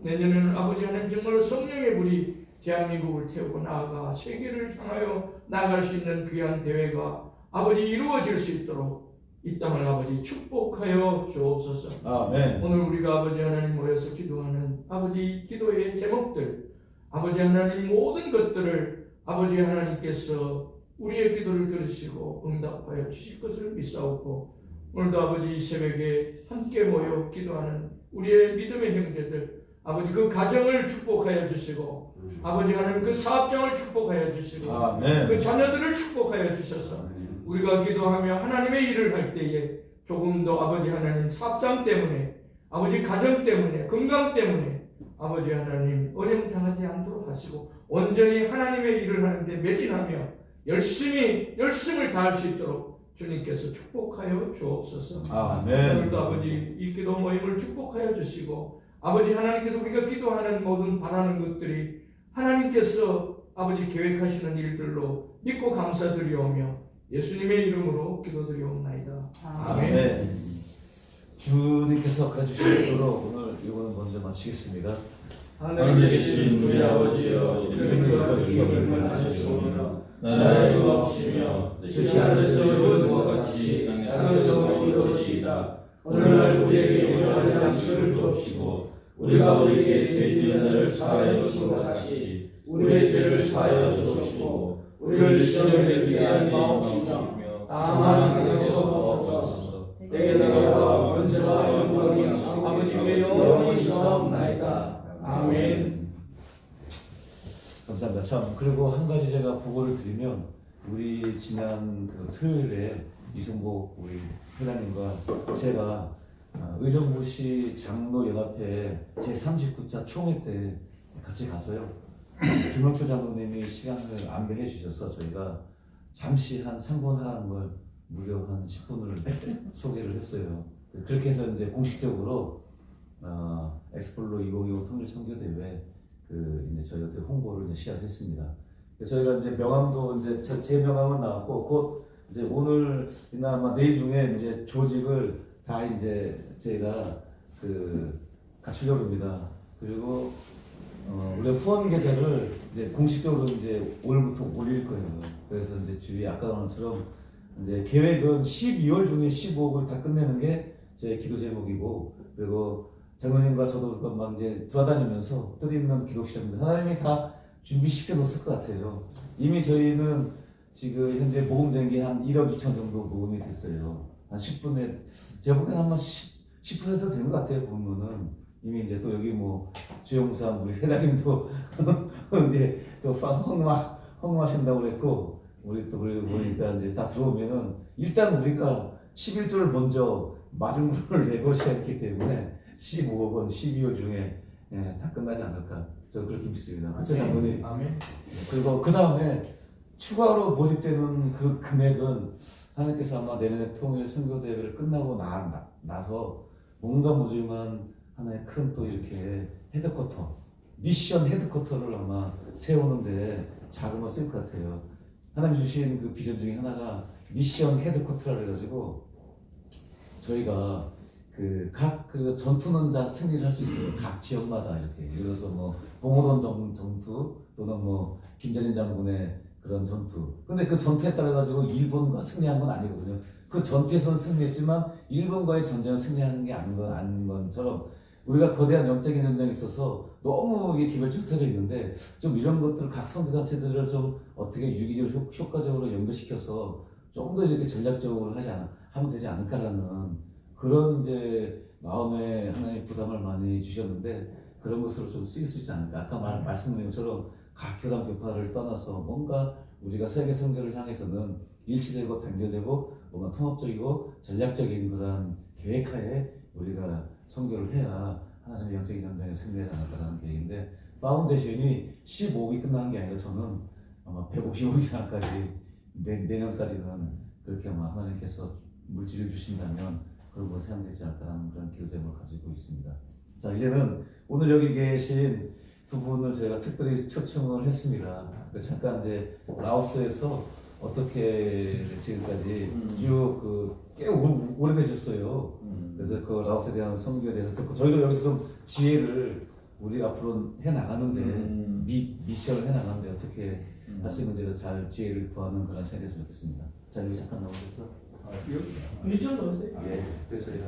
내년에는 아버지 하나님 정말로 성령의 불이 대한민국을 태우고 나아가 세계를 향하여 나아갈 수 있는 귀한 대회가 아버지 이루어질 수 있도록 이 땅을 아버지 축복하여 주옵소서. 아멘. 오늘 우리가 아버지 하나님 모여서 기도하는 아버지 기도의 제목들 아버지 하나님 모든 것들을 아버지 하나님께서 우리의 기도를 들으시고 응답하여 주실 것을 믿사오고 오늘도 아버지 이 새벽에 함께 모여 기도하는 우리의 믿음의 형제들 아버지 그 가정을 축복하여 주시고 아버지 하나님 그 사업장을 축복하여 주시고 아멘. 그 자녀들을 축복하여 주셔서 우리가 기도하며 하나님의 일을 할 때에 조금 더 아버지 하나님 사업장 때문에 아버지 가정 때문에 건강 때문에 아버지 하나님 어려움 당하지 않도록 하시고 온전히 하나님의 일을 하는데 매진하며 열심을 다할 수 있도록 주님께서 축복하여 주옵소서. 아멘. 오늘도 아버지 이 기도 모임을 축복하여 주시고 아버지 하나님께서 우리가 기도하는 모든 바라는 것들이 하나님께서 아버지 계획하시는 일들로 믿고 감사드리오며 예수님의 이름으로 기도드리옵나이다. 아멘. 주님께서 가르치시도록 오늘 이거는 먼저 마치겠습니다. 하늘에 계신 우리 아버지여 이름이 거룩히 만하시오며 나라의 영광이시며 뜻이 하늘에서 이루어진 것 같이 땅에서 이루어지이다. 오늘날 우리에게 일용할 양식을 주옵시고 우리가 우리에게 죄 지은 자를 사하여 주신 것 같이 우리의 죄를 사하여 주옵시고 우리를 시험에 들게 하지 마옵시며 다만 그에서 없소서. 때가 권세와 영광이 아버지께 영원히 있사옵나이다. 아멘. 감사합니다. 참 그리고 한 가지 제가 보고를 드리면 우리 지난 그 토요일에 이승복 우리 회장님과 제가 의정부시 장로연합회 제39차 총회 때 같이 가서요. 김영철 장로님이 시간을 안배해 주셔서 저희가 잠시 한 3분 하라는 걸 무려 한 10분을 소개를 했어요. 그렇게 해서 이제 공식적으로 엑스플로 2025 통일 선교대회 이제 저희한테 홍보를 이제 시작했습니다. 저희가 이제 명함도 이제 제 명함은 나왔고 곧 이제 오늘이나 아마 내일 중에 이제 조직을 다 이제 저희가 갖추려고 합니다. 그리고 우리 후원 계좌를 이제 공식적으로 이제 오늘부터 올릴 거예요. 그래서 이제 주위 아까 말처럼 이제 계획은 12월 중에 15억을 다 끝내는 게 제 기도 제목이고, 그리고 장로님과 저도 막 이제 돌아다니면서 뜻있는 기도 시간입니다. 하나님이 다 준비시켜 놓았을 것 같아요. 이미 저희는 지금 현재 모금된 게 한 1억 2천 정도 모금이 됐어요. 한 10분에 제가 보기엔 아마 10% 되는 것 같아요. 보면은 이미 이제 또 여기 뭐 주영사 우리 회장님도 이제 또 헌금하신다고 그랬고, 우리 또 보니까 이제 다 들어오면은 일단 우리가 11조를 먼저 마중물을 내고 시작했기 때문에 15억 원 12월 중에 다 끝나지 않을까, 저 그렇게 믿습니다. 그렇죠, 장로님? 아멘. 그리고 그 다음에 추가로 모집되는 그 금액은 하나님께서 아마 내년에 통일 선교대회를 끝나고 나서 뭔가 모집만 하나의 큰 또 이렇게 헤드쿼터, 미션 헤드쿼터를 아마 세우는데 자금을 쓸 것 같아요. 하나님 주신 그 비전 중에 하나가 미션 헤드쿼터라 그래가지고 저희가 각 전투는 다 승리를 할 수 있어요. 각 지역마다 이렇게. 예를 들어서 뭐 봉오동 전투 또는 뭐 김대진 장군의 그런 전투. 근데 그 전투에 따라 가지고 일본과 승리한 건 아니거든요. 그 전투에서는 승리했지만 일본과의 전쟁은 승리하는 게 아닌 것처럼 우리가 거대한 영적인 전쟁에 있어서 너무 이게 기별적으로 흩어져 있는데 좀 이런 것들을 각 선교단체들을 좀 어떻게 유기적으로 효과적으로 연결시켜서 좀 더 이렇게 전략적으로 하면 되지 않을까라는 그런 이제 마음에 하나님 부담을 많이 주셨는데, 그런 것으로 좀 쓰일 수 있지 않을까. 아까 말씀드린 것처럼 각 교단 교파를 떠나서 뭔가 우리가 세계 선교를 향해서는 일치되고 단결되고 뭔가 통합적이고 전략적인 그런 계획하에 우리가 선교를 해야 하나님의 영적인 전쟁에 승리하지 않을까라는 계획인데, 파운데이션이 15억이 끝나는 게 아니라 저는 아마 150억 이상까지 내년까지는 그렇게 아마 하나님께서 물질을 주신다면 그런 거 사용되지 않을까라는 그런 기도 제목을 가지고 있습니다. 자, 이제는 오늘 여기 계신 두 분을 저희가 특별히 초청을 했습니다. 잠깐 이제 라오스에서 어떻게 지금까지 쭉 꽤 오래되셨어요. 그래서 그 라오스에 대한 선교에 대해서 듣고 저희도 여기서 좀 지혜를 우리가 앞으로 해나가는데 미션을 해나가는데 어떻게 할 수 있는지를 잘 지혜를 구하는 그런 시간이 됐으면 좋겠습니다. 자, 여기 잠깐 나오셔서 이쪽으로 오세요. 예, 그래서 저희가